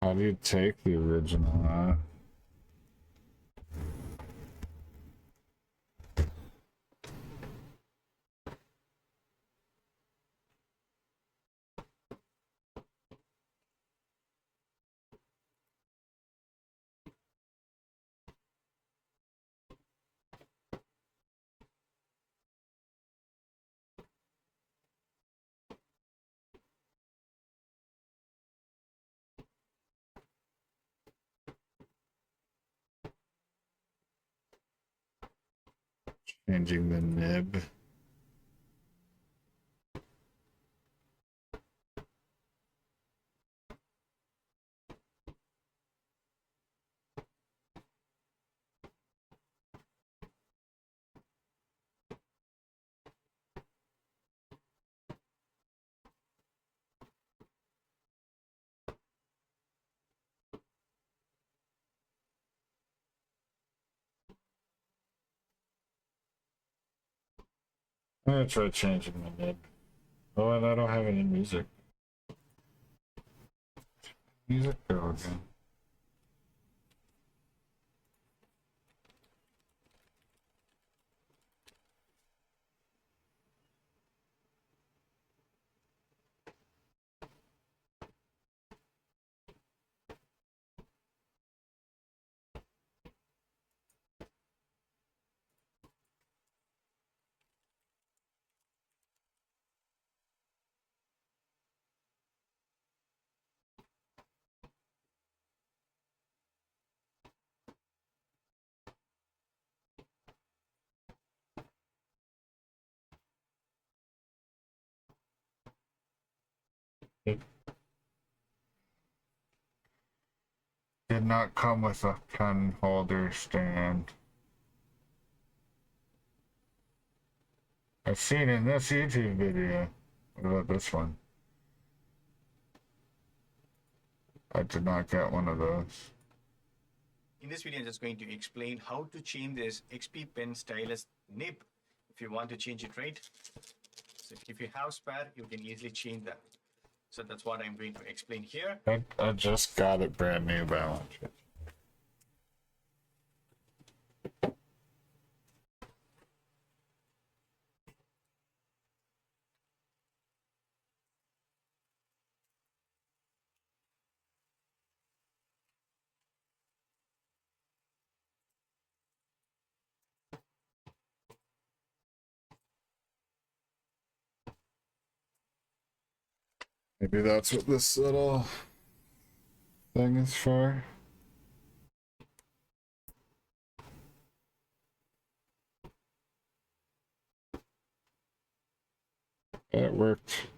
How do you take the original out? Changing the nib. I'm gonna try changing the nib. Oh, and I don't have any music. Music go again. It did not come with a pen holder stand. I've seen in this YouTube video. What about this one? I did not get one of those. In this video, I'm just going to explain how to change this XP pen stylus nib if you want to change it, right? So if you have spare, you can easily change that. So that's what I'm going to explain here. I just got it brand new, but I want it. Maybe that's what this little thing is for. It worked.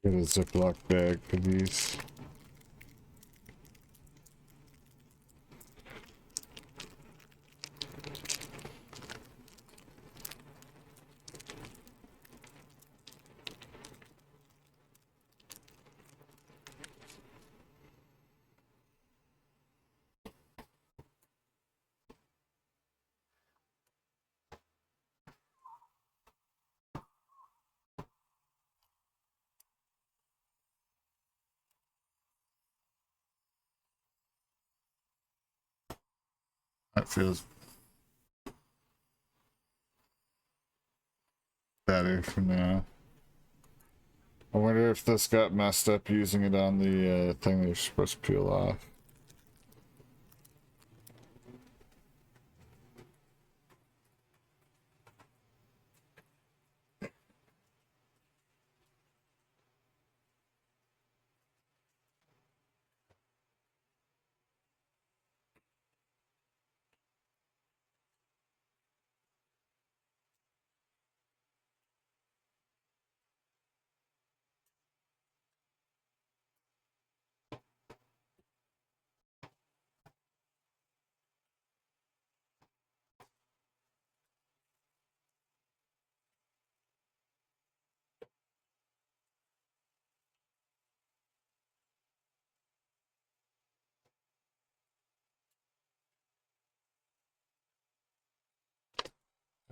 Get a Ziploc bag for these. That feels better for now. I wonder if this got messed up using it on the thing that you're supposed to peel off.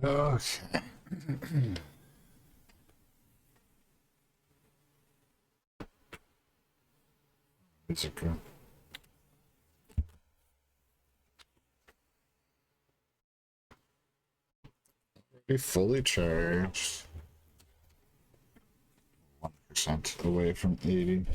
Okay. It's okay. Be fully charged. 1% away from 80.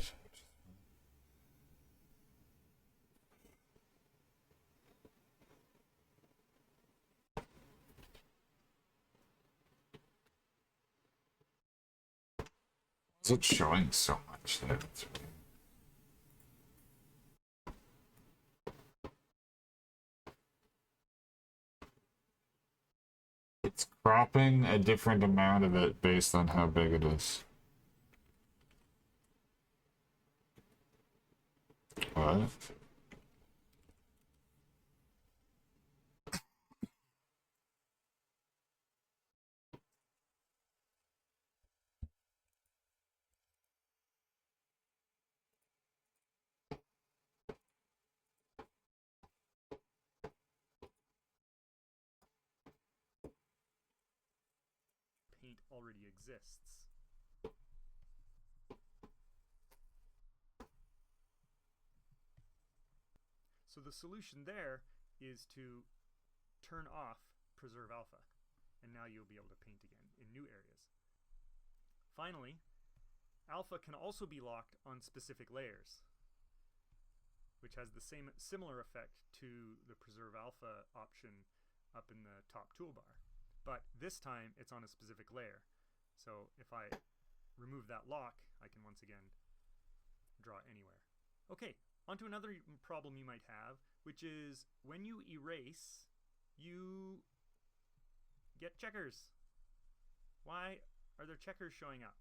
Is it showing so much there? It's cropping a different amount of it based on how big it is. What? Paint already exists. So the solution there is to turn off preserve alpha, and now you'll be able to paint again in new areas. Finally, alpha can also be locked on specific layers, which has the similar effect to the preserve alpha option up in the top toolbar. But this time it's on a specific layer. So if I remove that lock, I can once again draw anywhere. Okay, onto another problem you might have, which is when you erase, you get checkers. Why are there checkers showing up?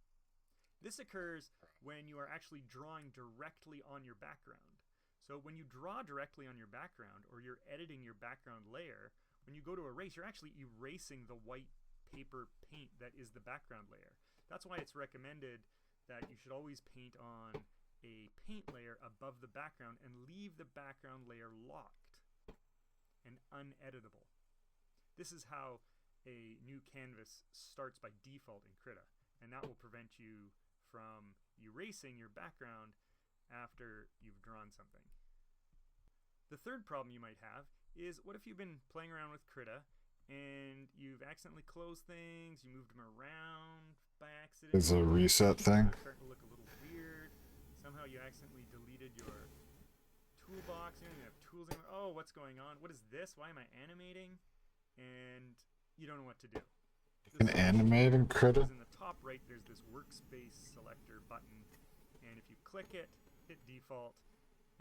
This occurs when you are actually drawing directly on your background. So when you draw directly on your background, or you're editing your background layer, when you go to erase, you're actually erasing the white paper paint that is the background layer. That's why it's recommended that you should always paint on a paint layer above the background and leave the background layer locked and uneditable. This is how a new canvas starts by default in Krita, and that will prevent you from erasing your background after you've drawn something. The third problem you might have is, what if you've been playing around with Krita and you've accidentally closed things, you moved them around by accident. Is a reset thing? Starting to look a little weird. somehow you accidentally deleted your toolbox. You don't even have tools anymore. Oh, what's going on? What is this? Why am I animating? And you don't know what to do. An animating Krita? In the top right, there's this workspace selector button, and if you click it, hit default,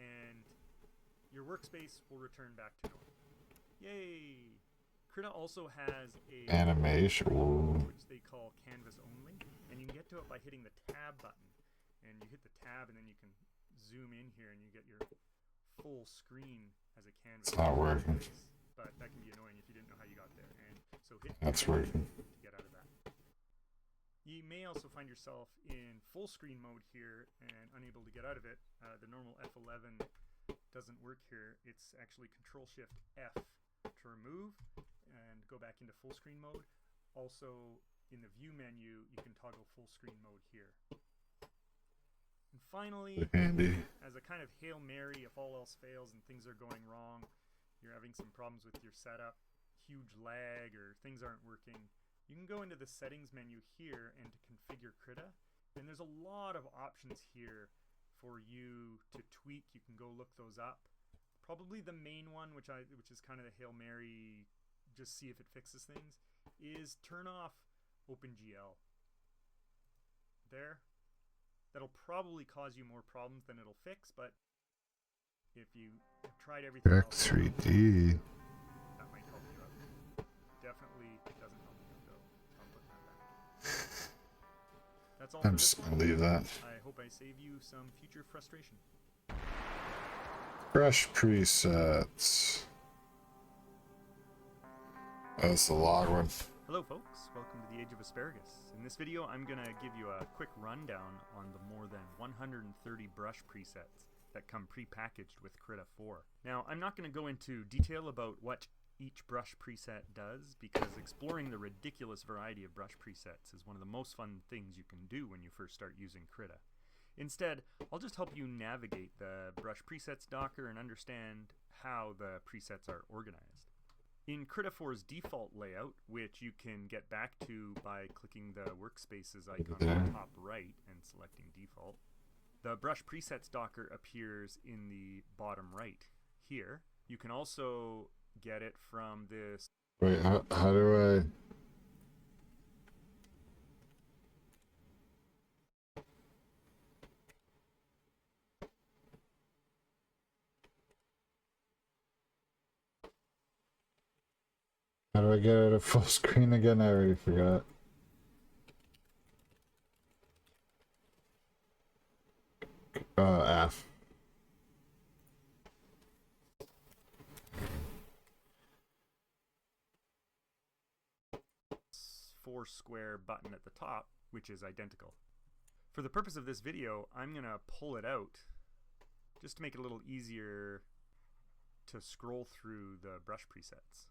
and your workspace will return back to normal. Yay! Krita also has a Animation, which they call canvas only, and you can get to it by hitting the tab button. And you hit the tab, and then you can zoom in here, and you get your full screen as a canvas. It's not working. But that can be annoying if you didn't know how you got there. And so hit That's working. to get out of that. You may also find yourself in full screen mode here and unable to get out of it. The normal F11 doesn't work here. It's actually Control-Shift-F to remove and go back into full screen mode. Also, in the view menu, you can toggle full screen mode here. And finally, Handy. as a kind of Hail Mary, if all else fails and things are going wrong, you're having some problems with your setup, huge lag, or things aren't working, you can go into the settings menu here and to configure Krita. And there's a lot of options here for you to tweak. You can go look those up. Probably the main one, which is kind of the Hail Mary, just see if it fixes things, is turn off OpenGL. There. That'll probably cause you more problems than it'll fix, but if you have tried everything Check else, 3D. that might help you out. Definitely, it doesn't help you out, though. I'm putting that back. That's all for I'm this just one. gonna leave that. I hope I save you some future frustration. Brush presets. Oh, it's the log one. Hello folks, welcome to the Age of Asparagus. In this video I'm going to give you a quick rundown on the more than 130 brush presets that come pre-packaged with Krita 4. Now I'm not going to go into detail about what each brush preset does, because exploring the ridiculous variety of brush presets is one of the most fun things you can do when you first start using Krita. Instead, I'll just help you navigate the brush presets docker and understand how the presets are organized. In Krita 4's default layout, which you can get back to by clicking the workspaces icon on the top right and selecting default, the brush presets docker appears in the bottom right here. You can also get it from this. Wait, how do I? How do I get it at full screen again? I already forgot. F. Four square button at the top, which is identical. For the purpose of this video, I'm going to pull it out just to make it a little easier to scroll through the brush presets.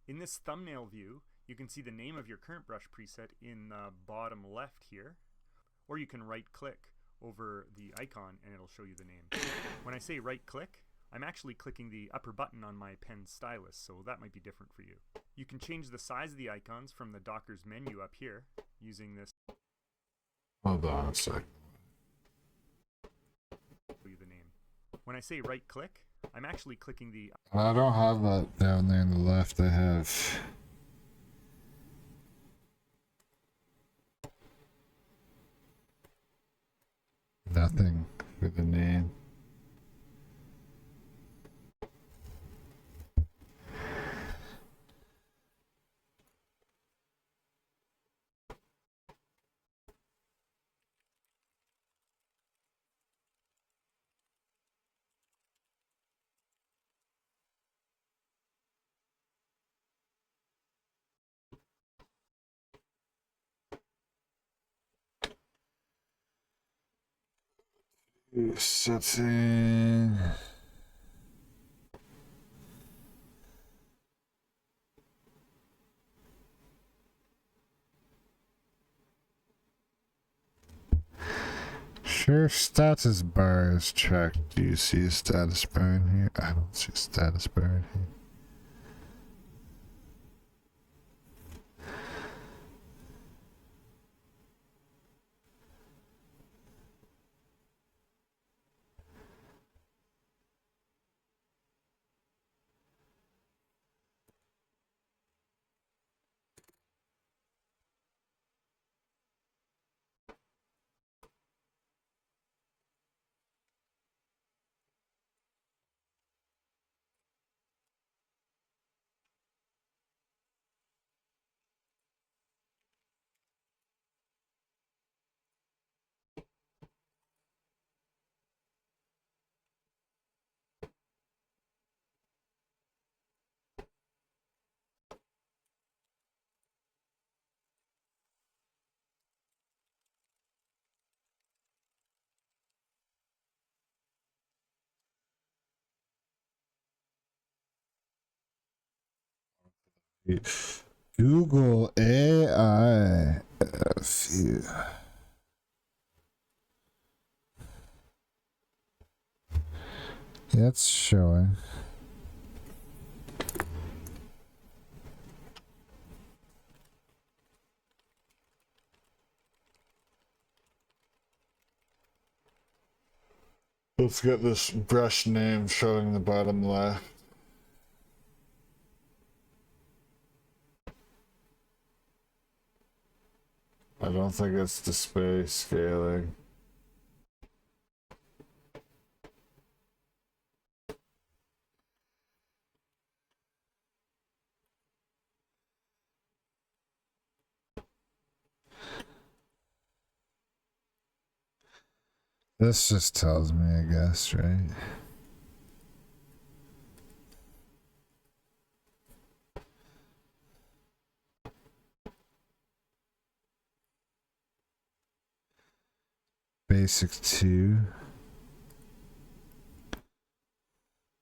In this thumbnail view, you can see the name of your current brush preset in the bottom left here, or you can right-click over the icon and it'll show you the name. When I say right-click, I'm actually clicking the upper button on my pen stylus, so that might be different for you. You can change the size of the icons from the Docker's menu up here using this. Hold on a sec. Show you the name. When I say right-click, I'm actually clicking the. I don't have that down there on the left. I have. Nothing for the name. Setting. Sure, status bar is checked. Do you see a status bar in here? I don't see a status bar in here. Google AI. Yeah, it's showing. Let's get this brush name showing the bottom left. I don't think it's display scaling. This just tells me, I guess, right? Basic 2.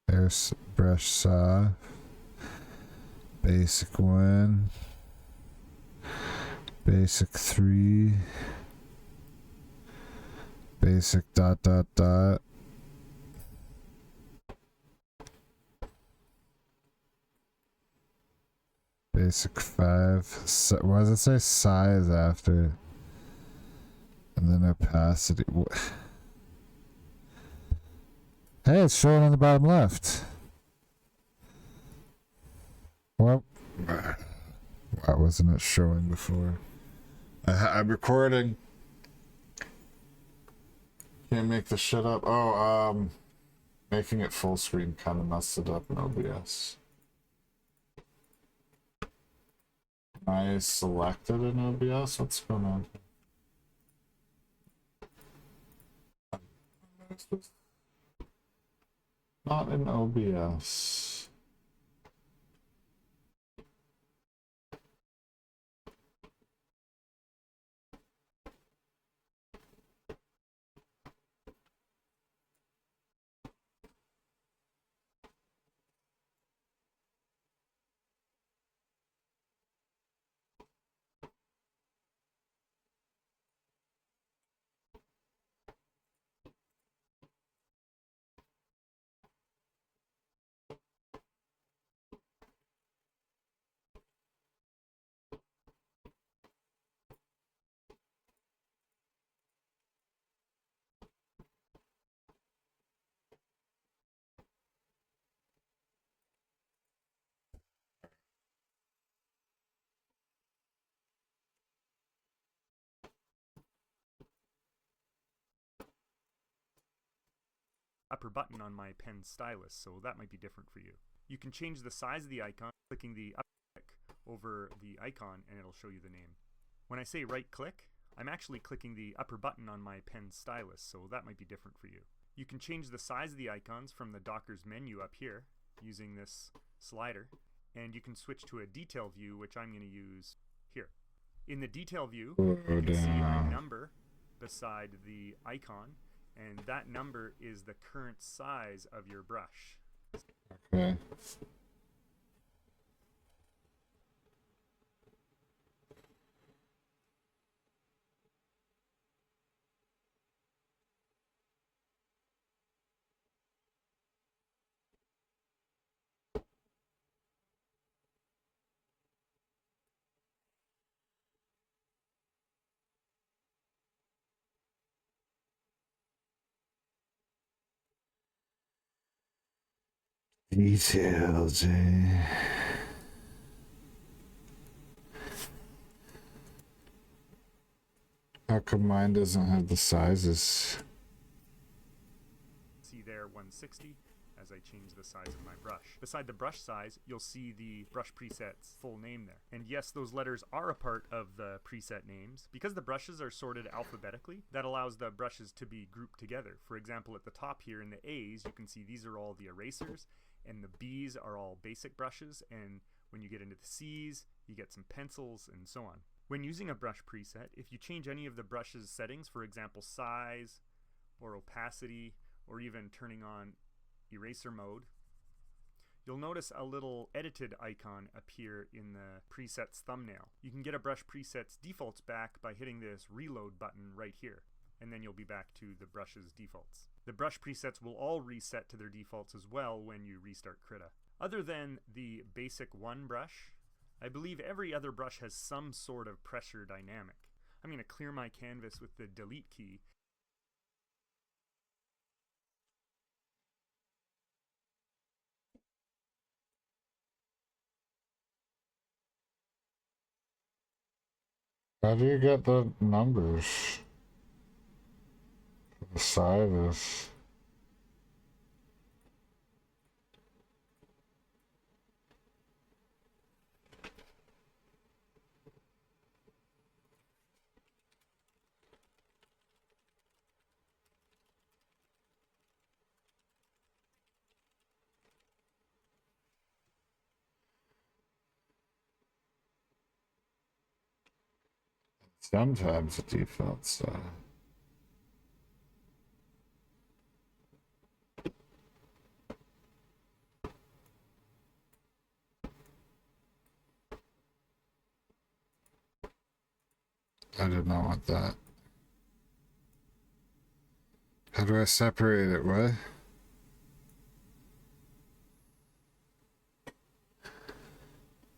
There's brush saw. Basic 1. Basic 3. Basic ... Basic 5. Why does it say size after? And then opacity. Hey, it's showing on the bottom left. Well, why wasn't it showing before? I'm recording. Can't make this shit up. Oh, making it full screen kind of messed it up in OBS. I selected in OBS. What's going on? Not in OBS. Upper button on my pen stylus, so that might be different for you. You can change the size of the icon, clicking the up click over the icon, and it'll show you the name. When I say right click, I'm actually clicking the upper button on my pen stylus, so that might be different for you. You can change the size of the icons from the Docker's menu up here using this slider, and you can switch to a detail view, which I'm going to use here. In the detail view, you can see a number beside the icon, and that number is the current size of your brush. Okay. Details, eh? How come mine doesn't have the sizes? See there 160 as I change the size of my brush. Beside the brush size, you'll see the brush preset's full name there. And yes, those letters are a part of the preset names. Because the brushes are sorted alphabetically, that allows the brushes to be grouped together. For example, at the top here in the A's, you can see these are all the erasers, and the B's are all basic brushes, and when you get into the C's, you get some pencils and so on. When using a brush preset, if you change any of the brush's settings, for example size or opacity, or even turning on eraser mode, you'll notice a little edited icon appear in the presets thumbnail. You can get a brush presets defaults back by hitting this reload button right here, and then you'll be back to the brush's defaults. The brush presets will all reset to their defaults as well when you restart Krita. Other than the basic 1 brush, I believe every other brush has some sort of pressure dynamic. I'm going to clear my canvas with the delete key. How do you get the numbers for the sizes? Sometimes the defaults. I did not want that. How do I separate it? What?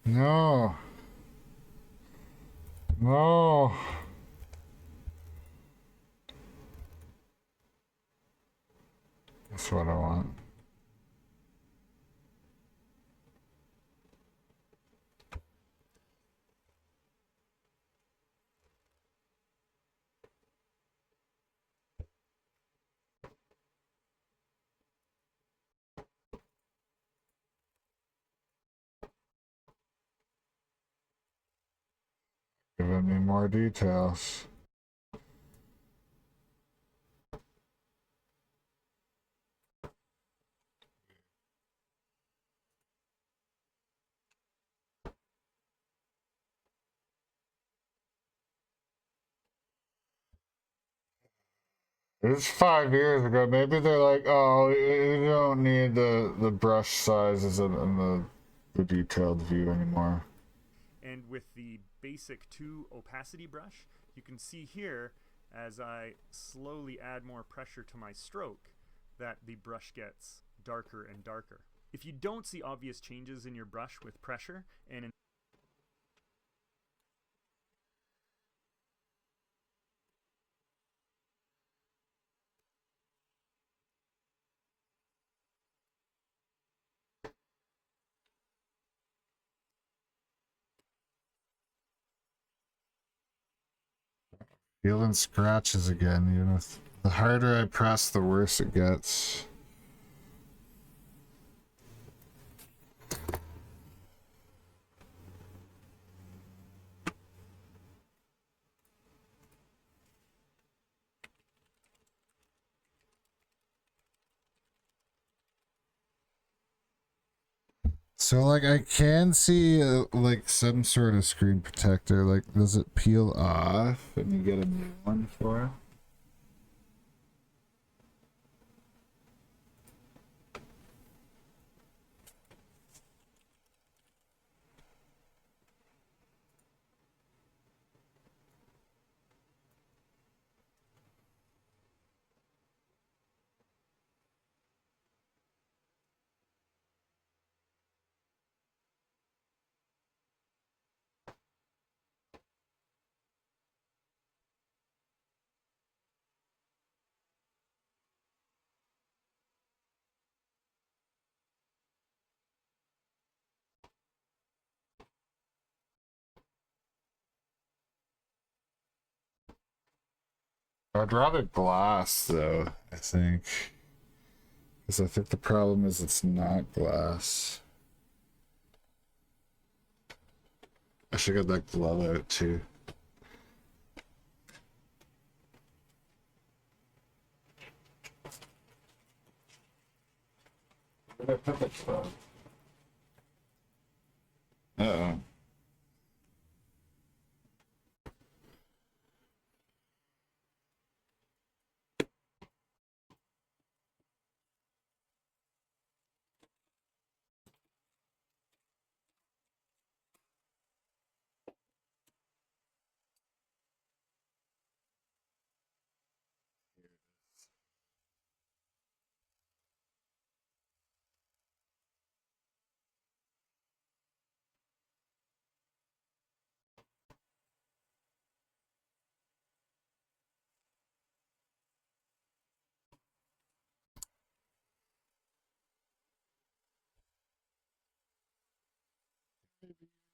No. No. That's what I want. Giving me more details. It was 5 years ago. Maybe they're like, oh, you don't need the brush sizes and the detailed view anymore. And with the basic 2 opacity brush, you can see here, as I slowly add more pressure to my stroke, that the brush gets darker and darker. If you don't see obvious changes in your brush with pressure, and Feeling scratches again, you know. The harder I press, the worse it gets. So, like, I can see, like, some sort of screen protector. Like, does it peel off and you get a new one for it? I'd rather glass, though, I think. Because I think the problem is it's not glass. I should get that glove out, too. Where did I put the glove? Uh-oh.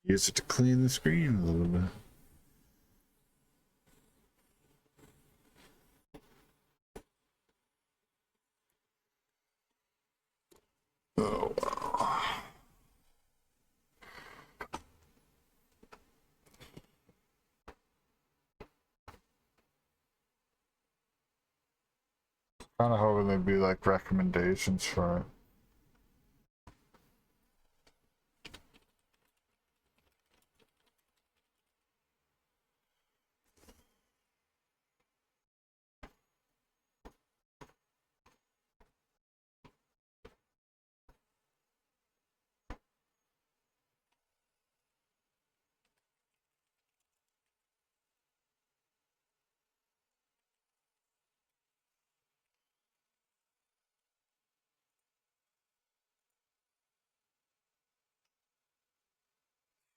Use it to clean the screen a little bit. Oh, wow. Kind of hoping there'd be like recommendations for it.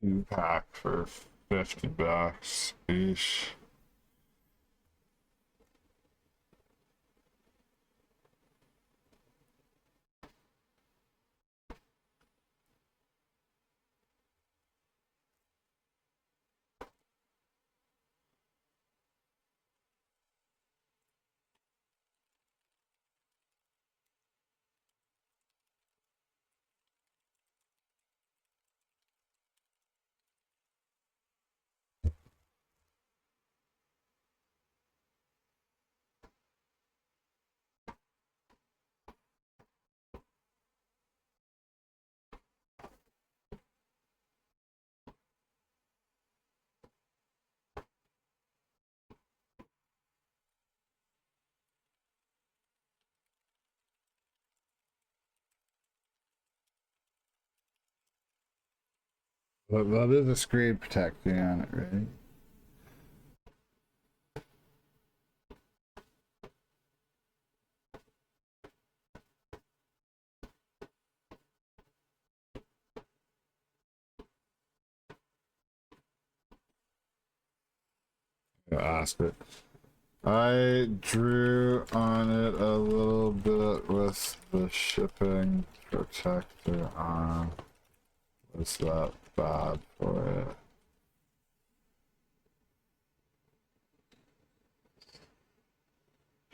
Two-pack for $50. Eesh. But there's a screen protector on it, right? Ask it. I drew on it a little bit with the shipping protector on. Was that bad for it?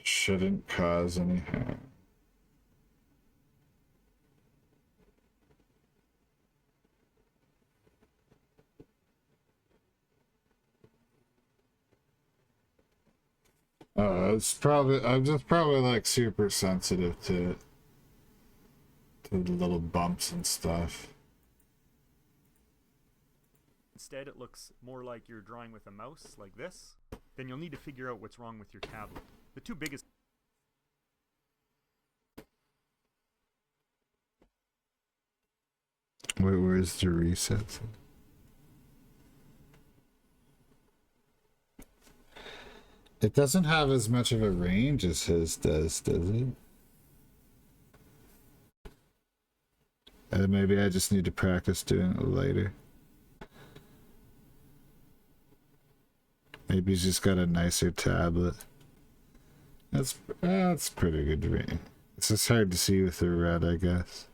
Shouldn't cause any harm. I'm just probably like super sensitive to the little bumps and stuff. Instead, it looks more like you're drawing with a mouse, like this. Then you'll need to figure out what's wrong with your tablet. The two biggest... Where's the reset? It doesn't have as much of a range as his does it? Maybe I just need to practice doing it later. Maybe he's just got a nicer tablet. That's pretty good to me. It's just hard to see with the red, I guess.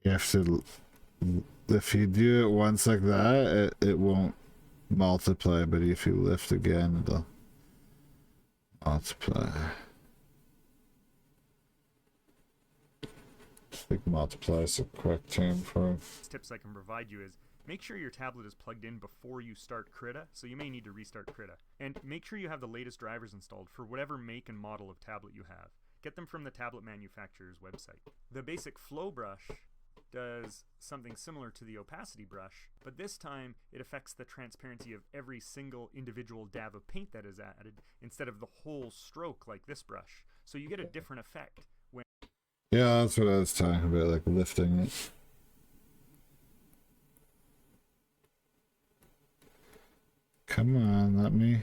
You have to, if you do it once like that, it won't multiply, but if you lift again, it'll multiply. I think multiply is a correct term for it. Tips I can provide you is make sure your tablet is plugged in before you start Krita, so you may need to restart Krita. And make sure you have the latest drivers installed for whatever make and model of tablet you have. Get them from the tablet manufacturer's website. The basic flow brush does something similar to the opacity brush, but this time it affects the transparency of every single individual dab of paint that is added instead of the whole stroke like this brush. So you get a different effect when... Yeah, that's what I was talking about, like lifting it. Come on, let me...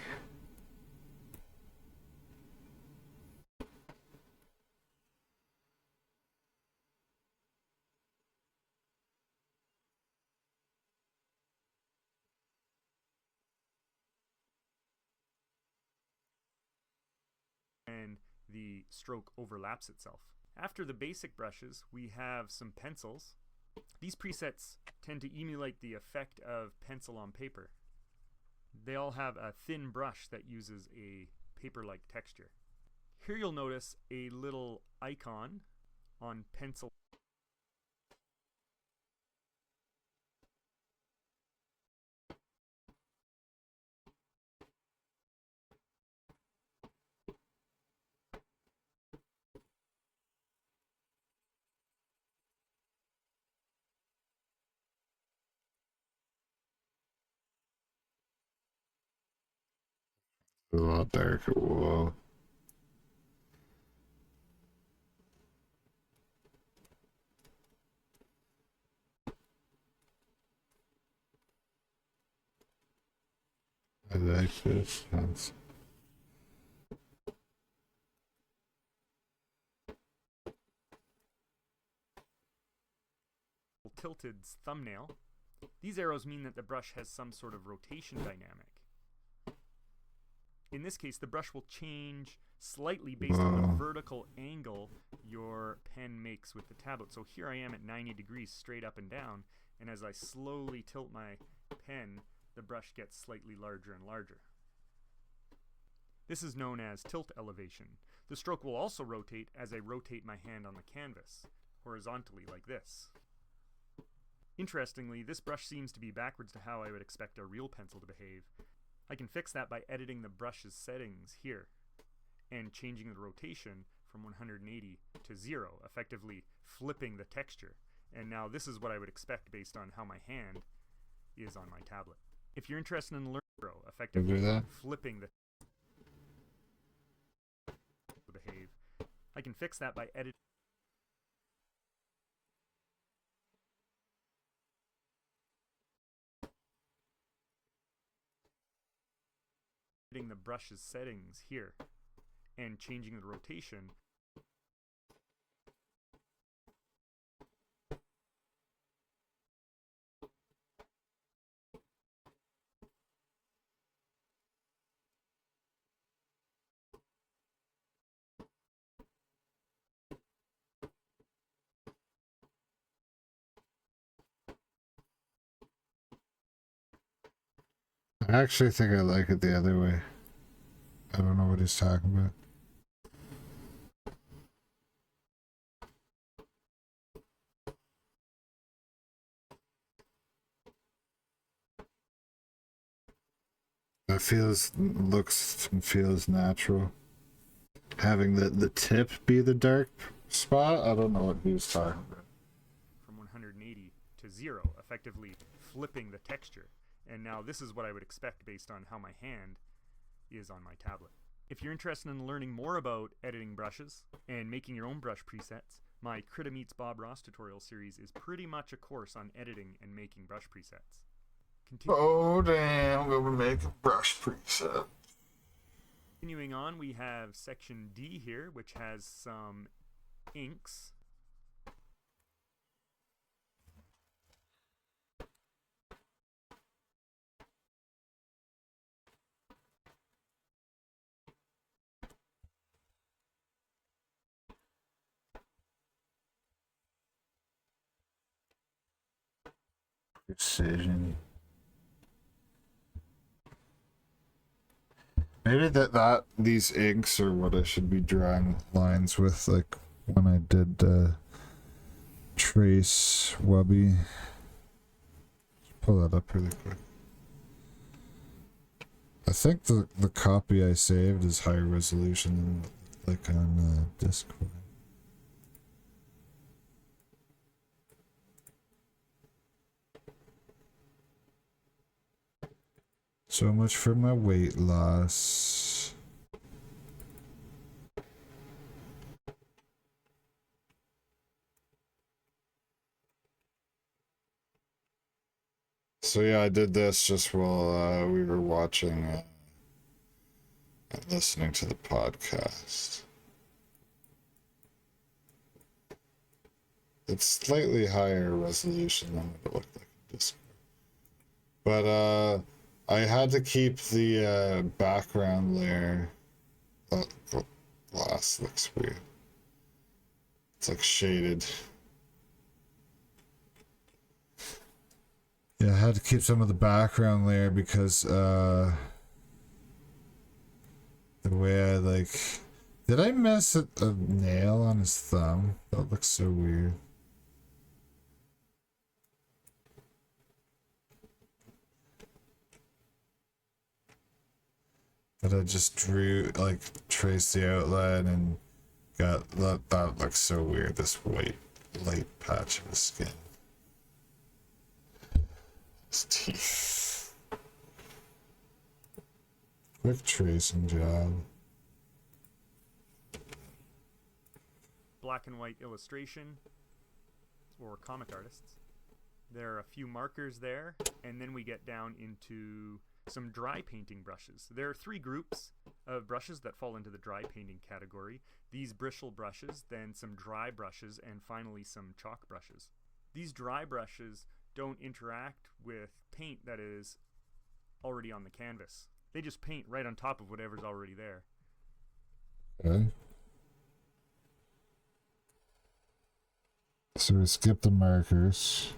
the stroke overlaps itself. After the basic brushes, we have some pencils. These presets tend to emulate the effect of pencil on paper. They all have a thin brush that uses a paper-like texture. Here you'll notice a little icon on pencil. A lot darker. Whoa. I like this. That's... tilted thumbnail. These arrows mean that the brush has some sort of rotation dynamic. In this case, the brush will change slightly based on the vertical angle your pen makes with the tablet. So here I am at 90 degrees straight up and down, and as I slowly tilt my pen, the brush gets slightly larger and larger. This is known as tilt elevation. The stroke will also rotate as I rotate my hand on the canvas, horizontally like this. Interestingly, this brush seems to be backwards to how I would expect a real pencil to behave. I can fix that by editing the brush's settings here and changing the rotation from 180 to 0, effectively flipping the texture. And now this is what I would expect based on how my hand is on my tablet. If you're interested in learning effectively flipping the behave, I can fix that by editing the brush's settings here and changing the rotation. I actually think I like it the other way. I don't know what he's talking about. It looks and feels natural. Having the tip be the dark spot, I don't know what he was talking about. From 180 to 0, effectively flipping the texture. And now this is what I would expect based on how my hand is on my tablet. If you're interested in learning more about editing brushes and making your own brush presets, my Krita Meets Bob Ross tutorial series is pretty much a course on editing and making brush presets. Oh damn, I'm gonna make a brush preset. Continuing on, we have section D here, which has some inks. Precision. Maybe these inks are what I should be drawing lines with, like when I did Trace Wubby. Pull that up really quick. I think the copy I saved is higher resolution than like on Discord. So much for my weight loss. So yeah, I did this just while we were watching and listening to the podcast. It's slightly higher resolution than what it looked like in Discord. But I had to keep the background layer glass looks weird. It's like shaded. Yeah, I had to keep some of the background layer because the way I like... Did I miss a nail on his thumb? That looks so weird. But I just drew, like, traced the outline and got that looks so weird, this white light patch of his skin. His teeth. Quick tracing job. Black and white illustration or comic artists. There are a few markers there, and then we get down into some dry painting brushes. There are 3 groups of brushes that fall into the dry painting category. These bristle brushes, then some dry brushes, and finally some chalk brushes. These dry brushes don't interact with paint that is already on the canvas. They just paint right on top of whatever's already there. Okay. So we skip the markers.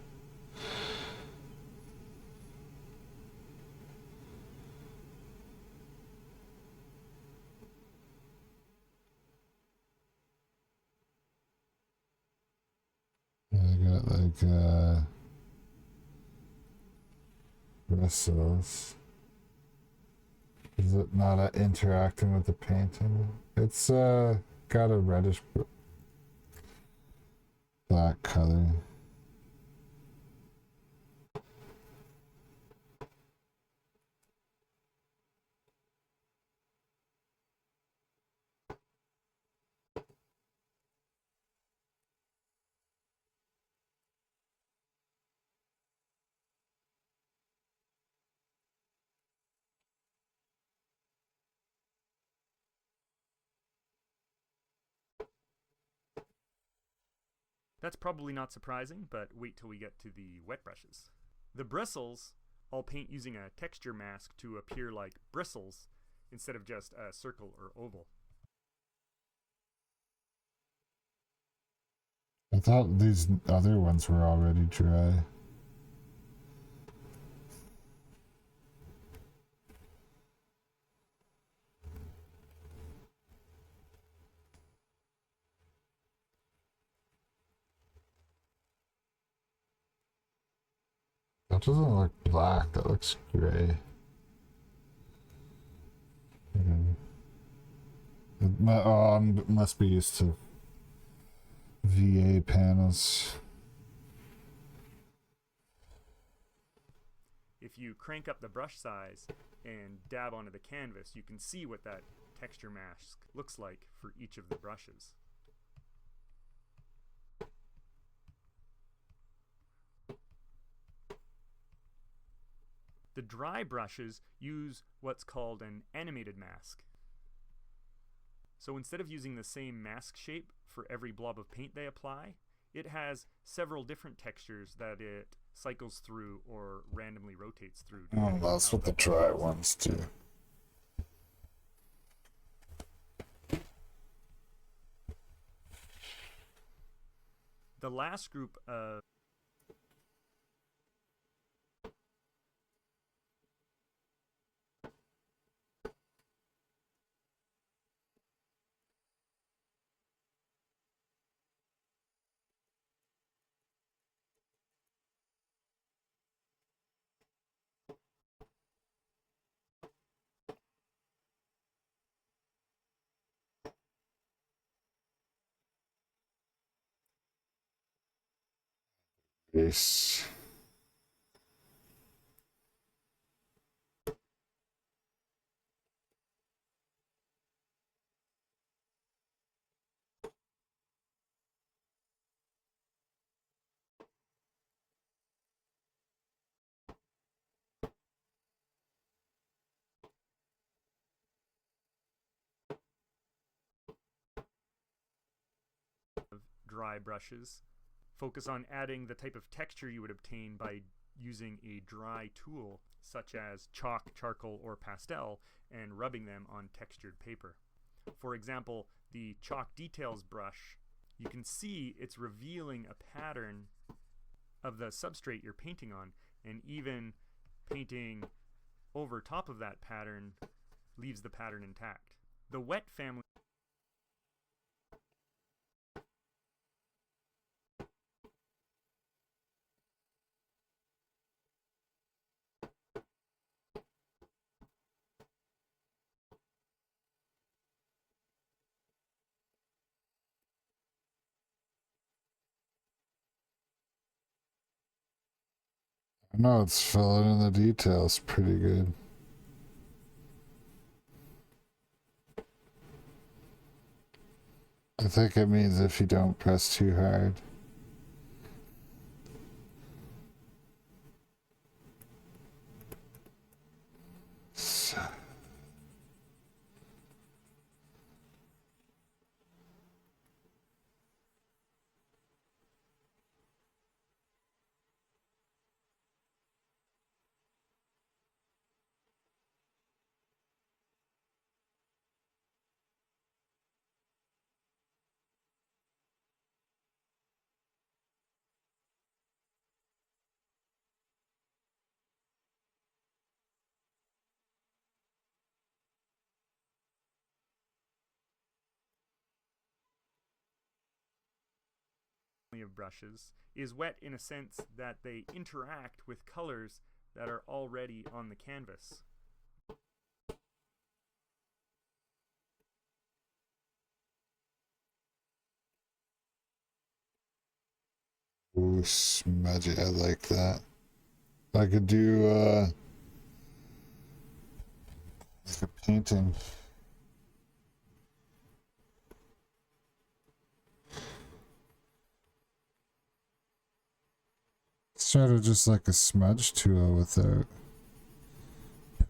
I got like bristles. Is it not interacting with the painting? It's got a reddish black color. That's probably not surprising, but wait till we get to the wet brushes. The bristles, I'll paint using a texture mask to appear like bristles instead of just a circle or oval. I thought these other ones were already dry. That doesn't look black, that looks gray. I must be used to VA panels. If you crank up the brush size and dab onto the canvas, you can see what that texture mask looks like for each of the brushes. The dry brushes use what's called an animated mask. So instead of using the same mask shape for every blob of paint they apply, it has several different textures that it cycles through or randomly rotates through. Oh, that's what the dry ones do. The last group of Yes. dry brushes focus on adding the type of texture you would obtain by using a dry tool such as chalk, charcoal, or pastel and rubbing them on textured paper. For example, the chalk details brush, you can see it's revealing a pattern of the substrate you're painting on, and even painting over top of that pattern leaves the pattern intact. The wet family I know it's filling in the details pretty good. I think it means if you don't press too hard. So. of brushes is wet in a sense that they interact with colors that are already on the canvas. Ooh, smudgy. I like that. I could do like a painting. Sort of just like a smudge tool without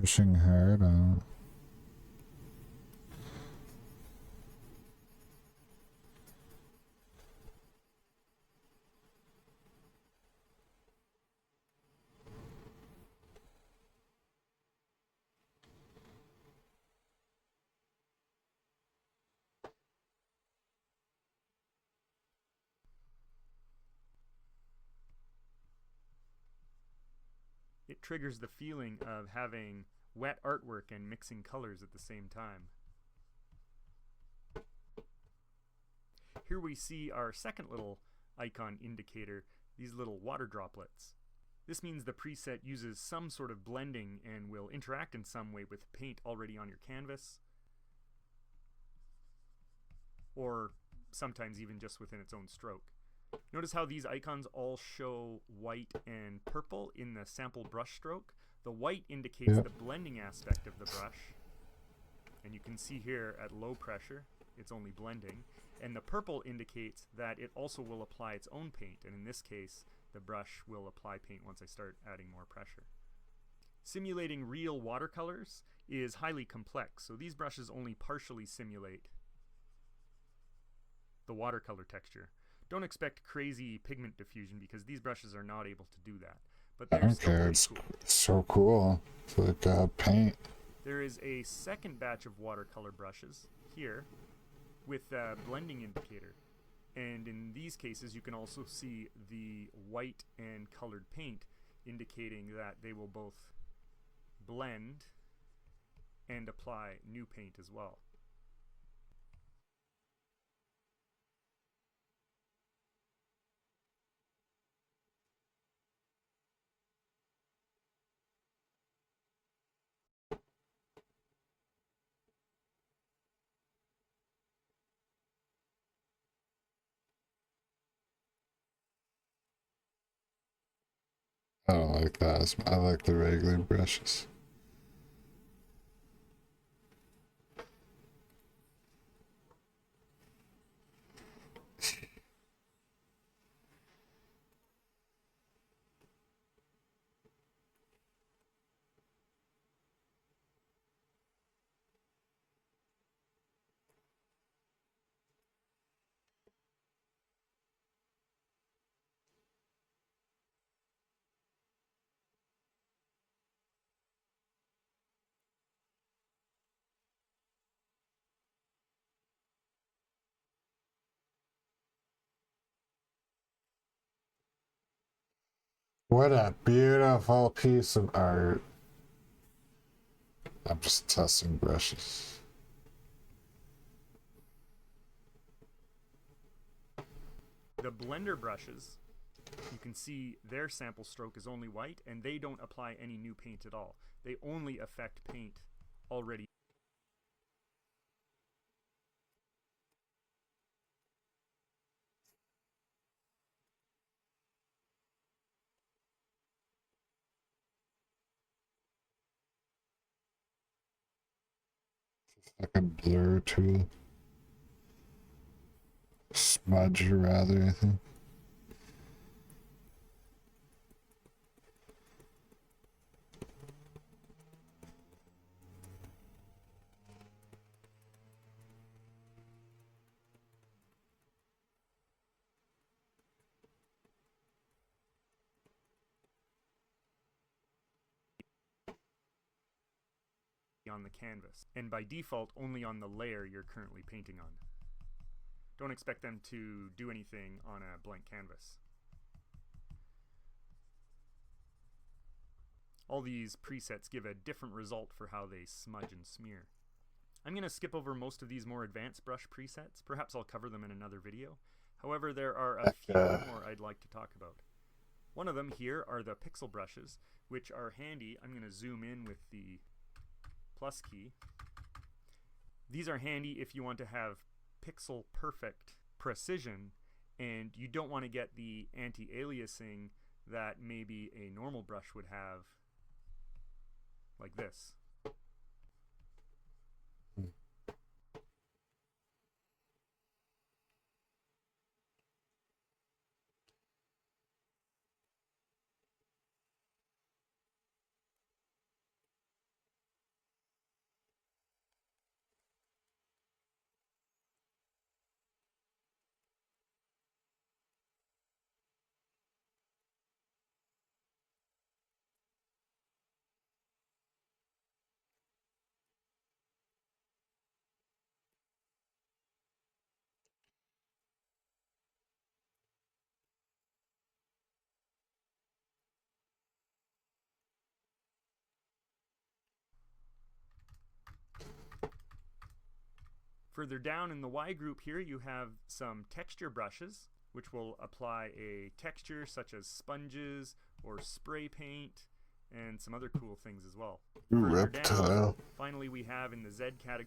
pushing hard on it. It triggers the feeling of having wet artwork and mixing colors at the same time. Here we see our second little icon indicator, these little water droplets. This means the preset uses some sort of blending and will interact in some way with paint already on your canvas, or sometimes even just within its own stroke. Notice how these icons all show white and purple in the sample brush stroke. The white indicates the blending aspect of the brush, and you can see here at low pressure it's only blending, and the purple indicates that it also will apply its own paint, and in this case the brush will apply paint once I start adding more pressure. Simulating real watercolors is highly complex, so these brushes only partially simulate the watercolor texture. Don't expect crazy pigment diffusion because these brushes are not able to do that. But they're still pretty It's cool. so cool. It's like paint. There is a second batch of watercolor brushes here with a blending indicator. And in these cases you can also see the white and colored paint indicating that they will both blend and apply new paint as well. I don't like that. I like the regular brushes. What a beautiful piece of art. I'm just testing brushes. The blender brushes, you can see their sample stroke is only white, and they don't apply any new paint at all. They only affect paint already. Like a blur tool. Smudge, rather, I think. On the canvas, and by default only on the layer you're currently painting on. Don't expect them to do anything on a blank canvas. All these presets give a different result for how they smudge and smear. I'm going to skip over most of these more advanced brush presets. Perhaps I'll cover them in another video. However, there are a few more I'd like to talk about. One of them here are the pixel brushes, which are handy. I'm going to zoom in with the plus key. These are handy if you want to have pixel perfect precision and you don't want to get the anti-aliasing that maybe a normal brush would have, like this. Further down in the Y group here you have some texture brushes, which will apply a texture such as sponges or spray paint and some other cool things as well. Further down, finally we have in the Z category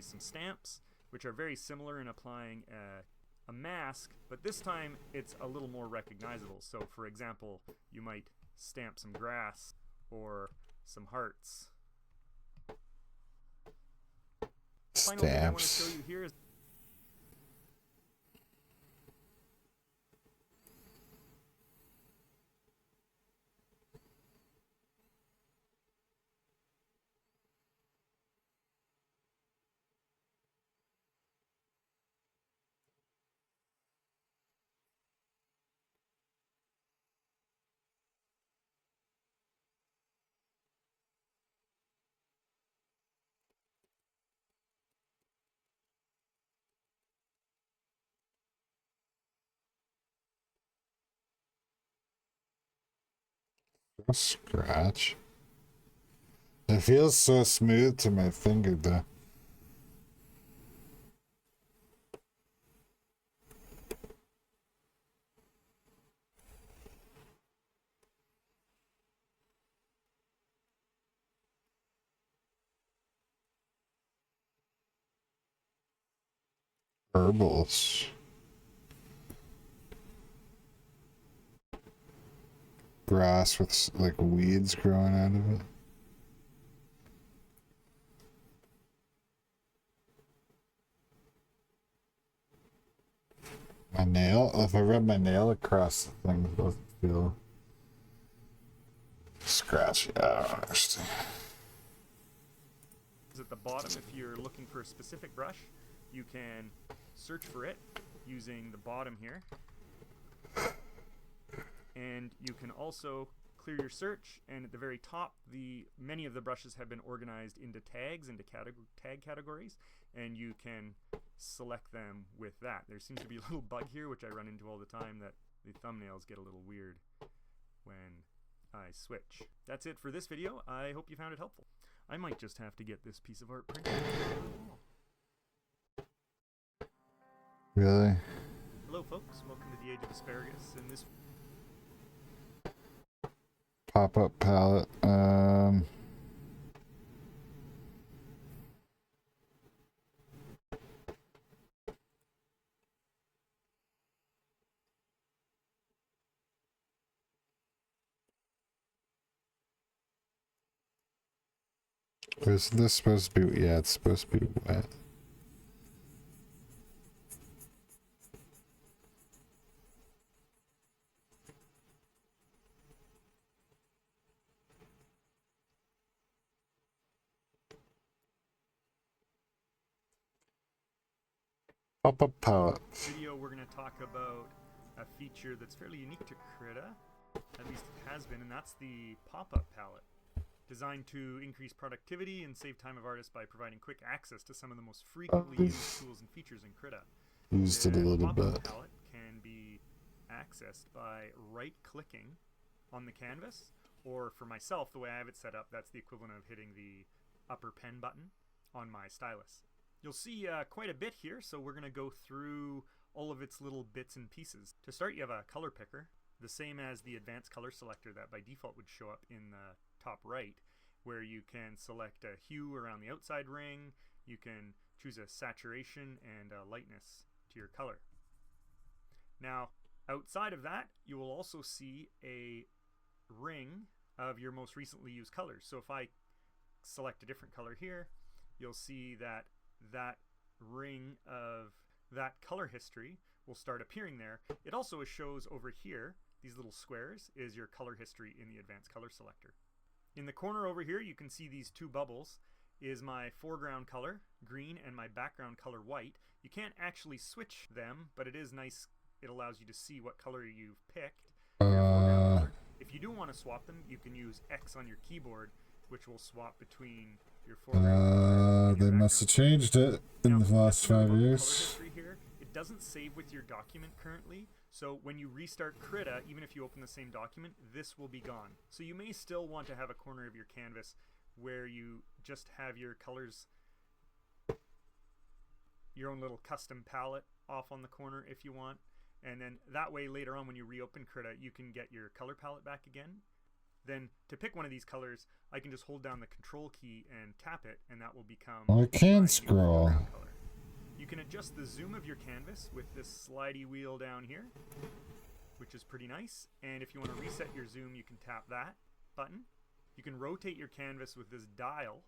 some stamps, which are very similar in applying a mask, but this time it's a little more recognizable. So for example, you might stamp some grass or some hearts. Final thing I want to show you here is scratch. It feels so smooth to my finger though. Herbals. grass with like weeds growing out of it. My nail? If I rub my nail across the thing, it doesn't feel scratchy. I don't understand. At the bottom, if you're looking for a specific brush, you can search for it using the bottom here. And you can also clear your search, and at the very top, many of the brushes have been organized into tags, into tag categories, and you can select them with that. There seems to be a little bug here, which I run into all the time, that the thumbnails get a little weird when I switch. That's it for this video. I hope you found it helpful. I might just have to get this piece of art printed. Really? Hello folks, welcome to the Age of Asparagus. In this Pop-up palette. Is this supposed to be? Yeah, it's supposed to be wet. Pop-up palette. video, we're going to talk about a feature that's fairly unique to Krita, at least it has been, and that's the pop-up palette. Designed to increase productivity and save time of artists by providing quick access to some of the most frequently used tools and features in Krita. Used it a little pop-up bit. palette can be accessed by right-clicking on the canvas, or for myself, the way I have it set up, that's the equivalent of hitting the upper pen button on my stylus. You'll see quite a bit here, so we're going to go through all of its little bits and pieces. To start, you have a color picker, the same as the advanced color selector that by default would show up in the top right, where you can select a hue around the outside ring, you can choose a saturation and a lightness to your color. Now, outside of that, you will also see a ring of your most recently used colors. So if I select a different color here, you'll see that that ring of that color history will start appearing there. It also shows over here, these little squares, is your color history in the advanced color selector. In the corner over here, you can see these two bubbles is my foreground color, green, and my background color, white. You can't actually switch them, but it is nice. It allows you to see what color you've picked for your foreground color. If you do want to swap them, you can use X on your keyboard, which will swap between your foreground They must have changed it in the last 5 years. Here, it doesn't save with your document currently, so when you restart Krita, even if you open the same document, this will be gone. So you may still want to have a corner of your canvas where you just have your colors, your own little custom palette off on the corner if you want, and then that way later on when you reopen Krita, you can get your color palette back again. Then to pick one of these colors, I can just hold down the control key and tap it, and that will become I can scroll. color. You can adjust the zoom of your canvas with this slidey wheel down here, which is pretty nice. And if you want to reset your zoom, you can tap that button. You can rotate your canvas with this dial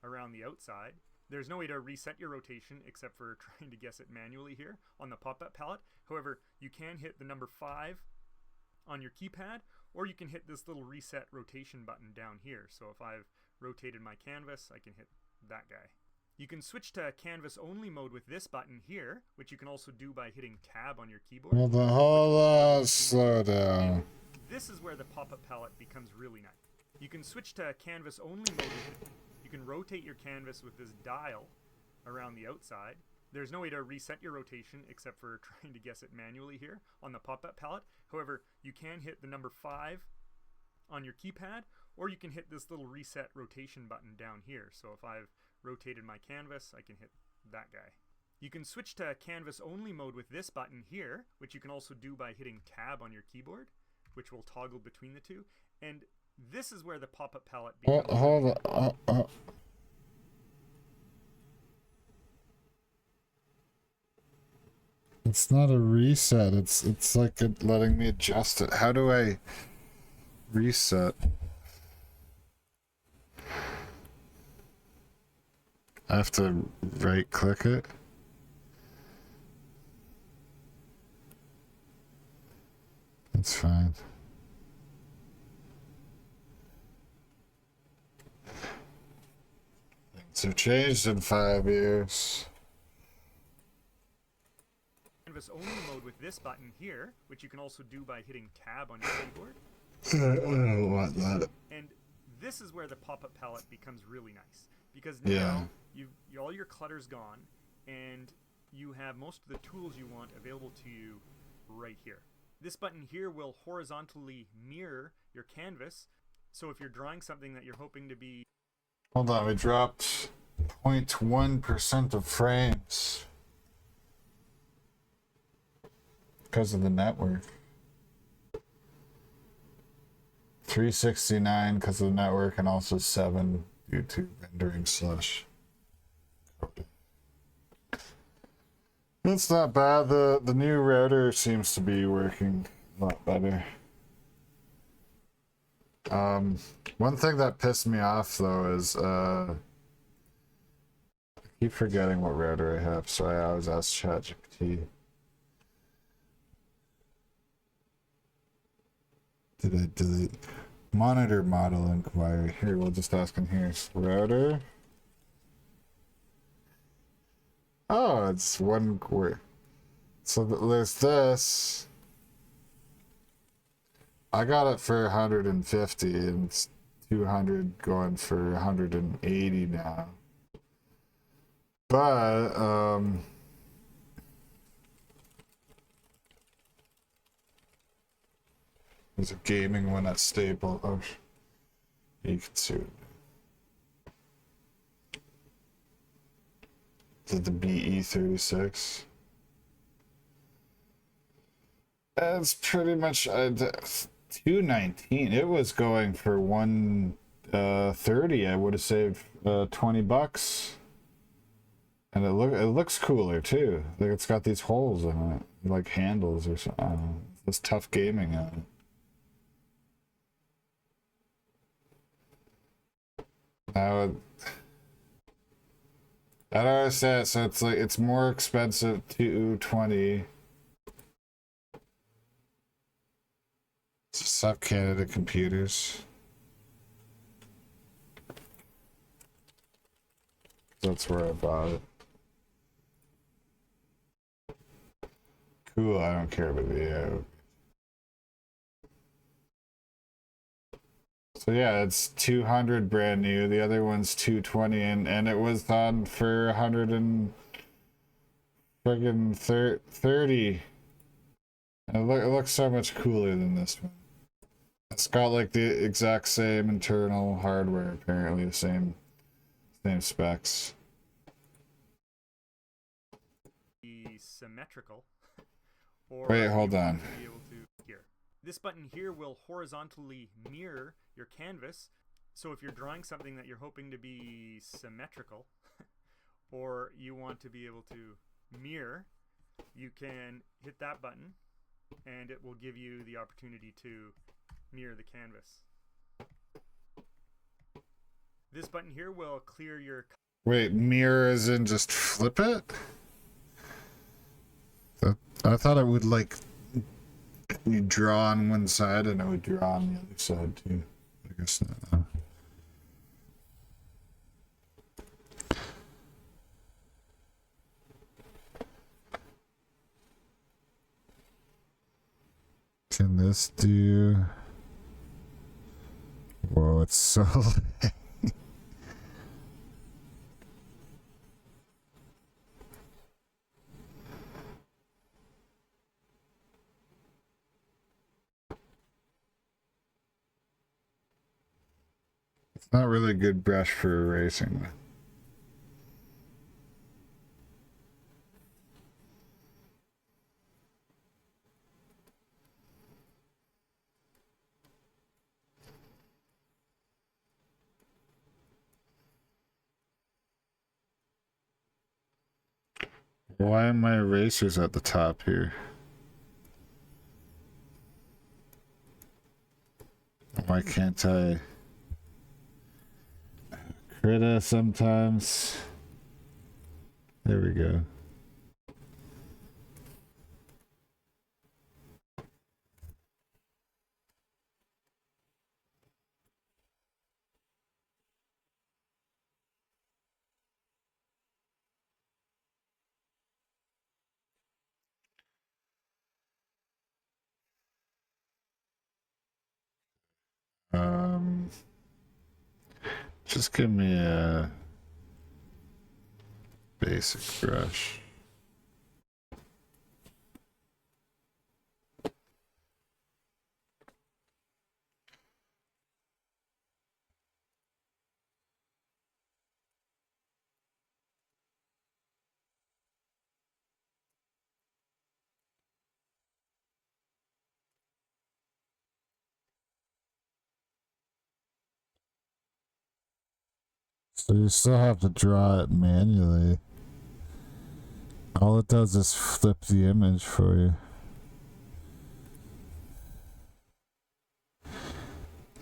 around the outside. There's no way to reset your rotation except for trying to guess it manually here on the pop-up palette. However, you can hit the number 5 on your keypad, or you can hit this little reset rotation button down here. So if I've rotated my canvas, I can hit that guy. You can switch to canvas only mode with this button here, which you can also do by hitting tab on your keyboard. Well, the whole slow down. This is where the pop-up palette becomes really nice. You can switch to canvas only mode. You can rotate your canvas with this dial around the outside. There's no way to reset your rotation except for trying to guess it manually here on the pop-up palette. However, you can hit the number 5 on your keypad, or you can hit this little reset rotation button down here. So if I've rotated my canvas, I can hit that guy. You can switch to canvas only mode with this button here, which you can also do by hitting tab on your keyboard, which will toggle between the two. And this is where the pop-up palette becomes. Hold on. It's not a reset. It's like letting me adjust it. How do I? reset. I have to right click it. That's fine. Things have changed in 5 years. Canvas only mode with this button here, which you can also do by hitting tab on your keyboard. I don't want that. And this is where the pop-up palette becomes really nice, because Yeah. now all your clutter's gone, and you have most of the tools you want available to you right here. This button here will horizontally mirror your canvas, so if you're drawing something that you're hoping to be... Hold on, we dropped 0.1% of frames because of the network. 369 because of the network, and also 7 YouTube rendering slush. It's not bad. The new router seems to be working a lot better. One thing that pissed me off though is I keep forgetting what router I have, so I always ask ChatGPT. Did I delete monitor model inquiry? Here, we'll just ask in here. Router. Oh, it's one word. So there's this. I got it for 150 and it's 200 going for 180 now. But there's a gaming one at Staple. Oh, you can see it. The BE36. That's pretty much 219. It was going for 130. I would have saved $20. And it looks cooler too. Like it's got these holes in it, like handles or something. I don't know. It's tough gaming on it. Now, I don't understand. So it's like it's more expensive, 220. Suck Canada computers. That's where I bought it. Cool, I don't care about the So yeah, it's 200 brand new. The other one's 220, and it was on for 100 and friggin' 30. And it looks so much cooler than this one. It's got like the exact same internal hardware, apparently the same specs. Be symmetrical. Or Wait, hold on. be able to here. This button here will horizontally mirror your canvas. So if you're drawing something that you're hoping to be symmetrical, or you want to be able to mirror, you can hit that button and it will give you the opportunity to mirror the canvas. This button here will clear your... Wait, mirror as in just flip it? I thought it would like you draw on one side and it would draw on the other side too. I guess not. Can this do... Whoa, it's so... It's not really a good brush for erasing. Why are my erasers at the top here? why can't I Krita sometimes? There we go. Just give me a basic brush. So you still have to draw it manually. All it does is flip the image for you.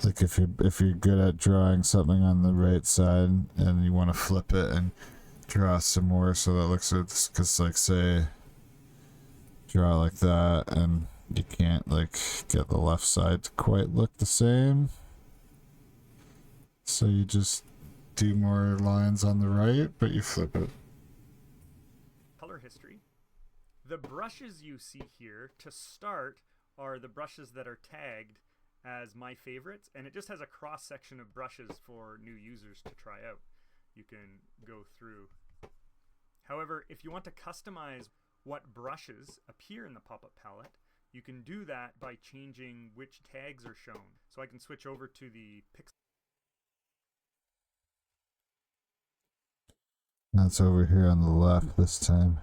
Like if you're good at drawing something on the right side and you want to flip it and draw some more so that looks good, because like say draw like that and you can't like get the left side to quite look the same, so you just do more lines on the right but you flip it. Color history. The brushes you see here to start are the brushes that are tagged as my favorites, and it just has a cross section of brushes for new users to try out. You can go through. However, if you want to customize what brushes appear in the pop-up palette, you can do that by changing which tags are shown. So I can switch over to the pixel. That's over here on the left this time.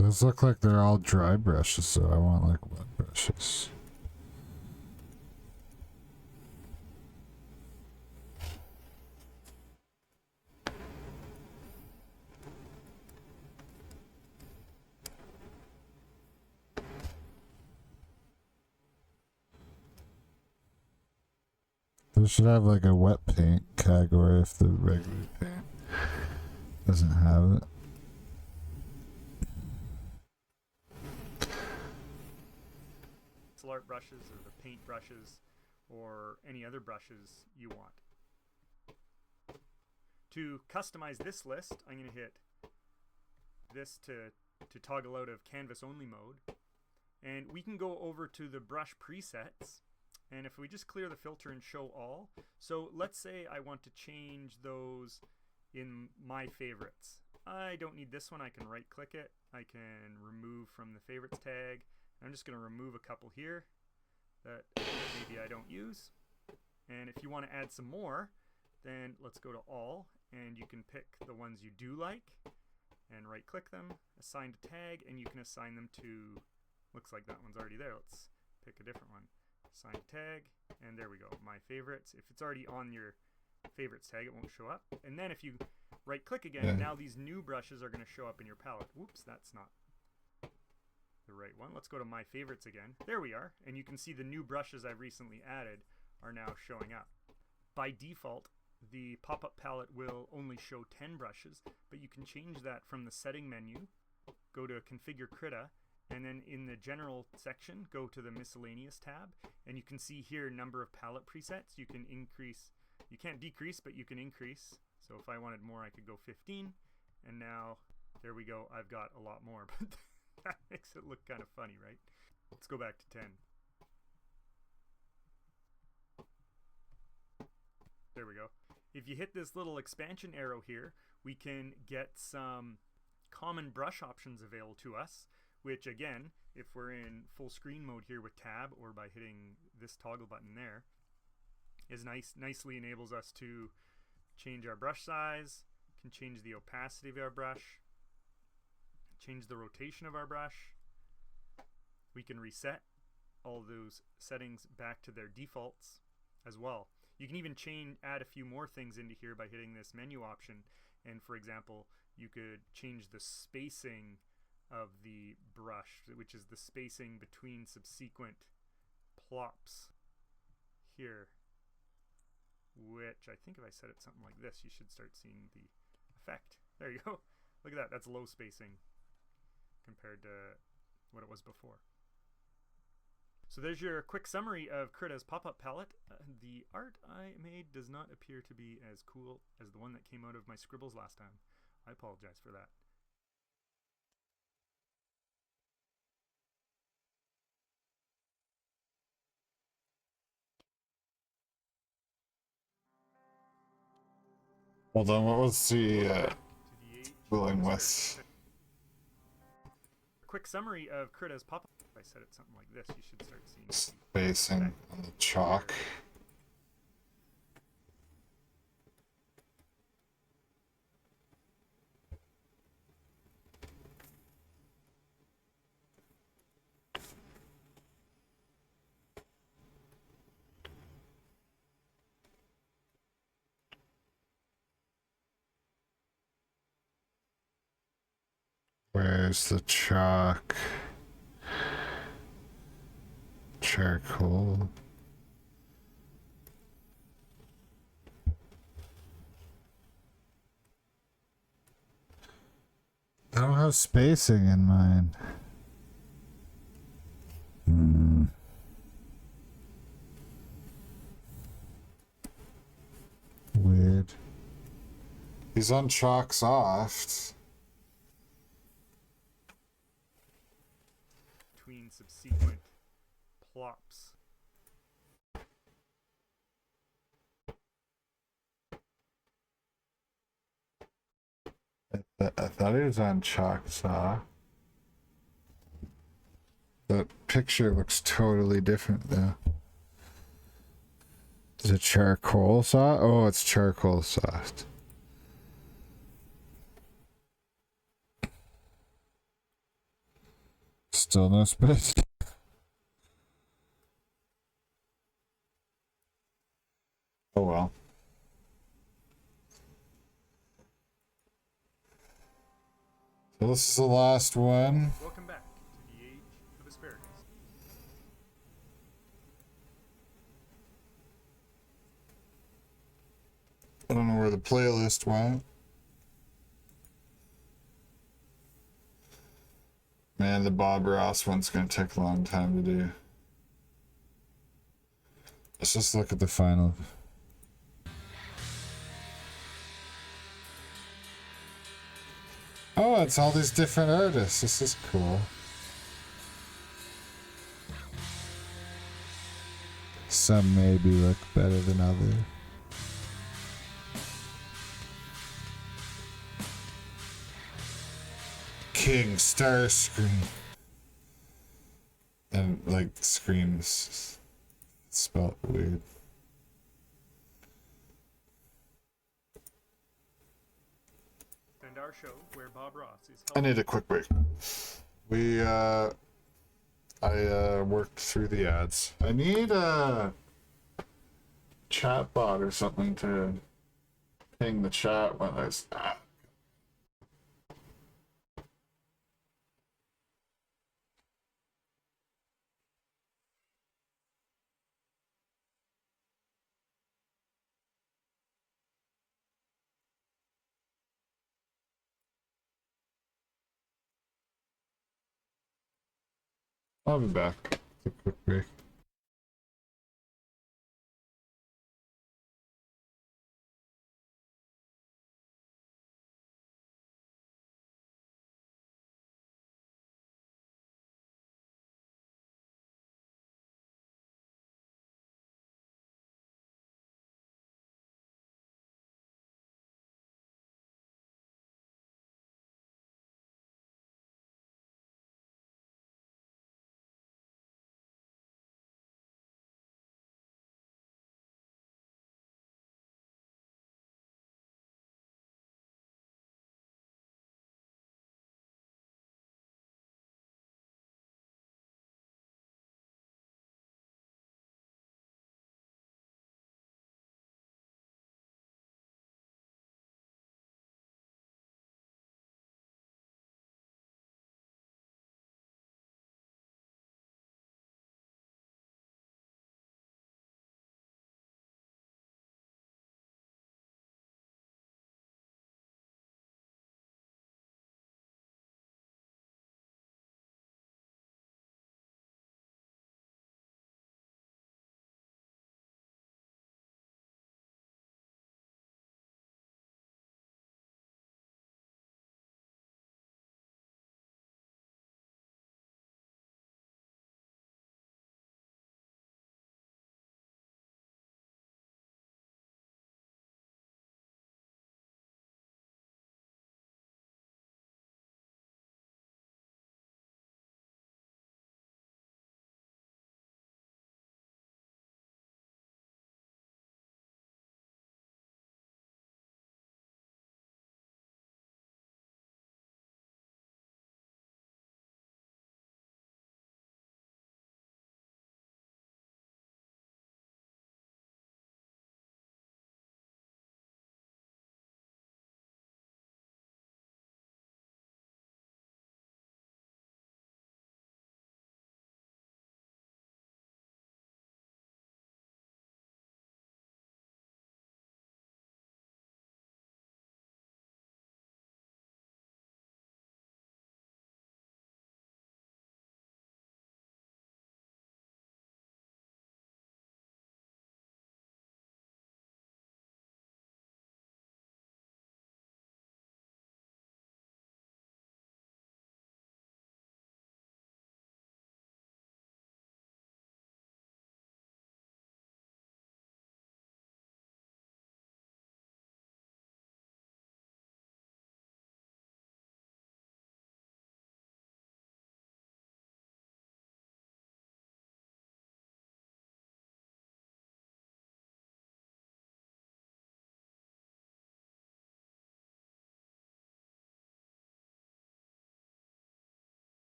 Those look like they're all dry brushes, so I want like wet brushes. They should have like a wet paint category if the regular paint doesn't have it. Art brushes or the paint brushes or any other brushes you want. To customize this list, I'm going to hit this to toggle out of canvas only mode, and we can go over to the brush presets, and if we just clear the filter and show all, so let's say I want to change those in my favorites. I don't need this one. I can right click it, I can remove from the favorites tag. I'm just going to remove a couple here that maybe I don't use. And if you want to add some more, then let's go to all, and you can pick the ones you do like and right click them, assign to tag, and you can assign them to, looks like that one's already there. Let's pick a different one. Assign to tag, and there we go, my favorites. If it's already on your favorites tag, it won't show up. And then if you right click again, now these new brushes are going to show up in your palette. Whoops, that's not the right one. Let's go to my favorites again. There we are, and you can see the new brushes I've recently added are now showing up. By default, the pop-up palette will only show 10 brushes, but you can change that from the setting menu, go to configure Krita, and then in the general section go to the miscellaneous tab, and you can see here number of palette presets. You can increase, you can't decrease, but you can increase. So if I wanted more, I could go 15, and now there we go, I've got a lot more. But that makes it look kind of funny, right? Let's go back to 10. There we go. If you hit this little expansion arrow here, we can get some common brush options available to us, which again, if we're in full screen mode here with tab or by hitting this toggle button there, is nicely enables us to change our brush size, can change the opacity of our brush, change the rotation of our brush. We can reset all those settings back to their defaults as well. You can even add a few more things into here by hitting this menu option. And for example, you could change the spacing of the brush, which is the spacing between subsequent plops here, which I think if I set it something like this, you should start seeing the effect. There you go. Look at that. That's low spacing compared to what it was before. So there's your quick summary of Krita's pop-up palette. The art I made does not appear to be as cool as the one that came out of my scribbles last time. I apologize for that. Well then, what was the To the age dealing of with? spirit. Quick summary of Krita's pop-up. If I set it something like this, you should start seeing the Spacing on the chalk. Where's the chalk? Charcoal. I don't have spacing in mine. Weird. He's on chalk soft. between subsequent plops. I thought he was on chalk saw. The picture looks totally different though. Is it charcoal saw? Oh, it's charcoal soft. Still no space. Oh well. So this is the last one. Welcome back to the age of asparagus. I don't know where the playlist went. Man, the Bob Ross one's gonna take a long time to do. Let's just look at the final. Oh, it's all these different artists. This is cool. Some maybe look better than others. King Starscream. And like screams spelled weird. And our show where Bob Ross is I need a quick break. I worked through the ads. I need a chat bot or something to ping the chat when there's I'll be back. Take a quick break.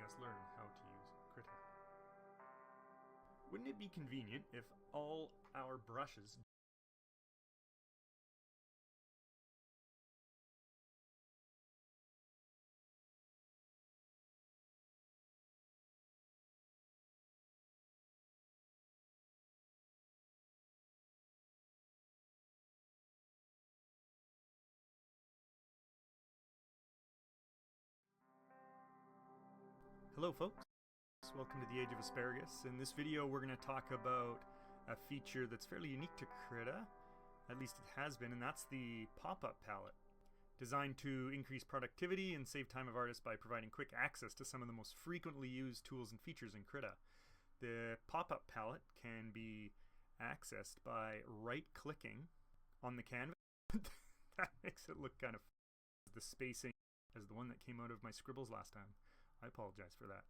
us learn how to use Krita. Wouldn't it be convenient if all our brushes Hello folks, welcome to the Age of Asparagus. In this video we're going to talk about a feature that's fairly unique to Krita, at least it has been, and that's the pop-up palette. Designed to increase productivity and save time of artists by providing quick access to some of the most frequently used tools and features in Krita. The pop-up palette can be accessed by right-clicking on the canvas. That makes it look kind of the spacing as the one that came out of my scribbles last time. I apologize for that.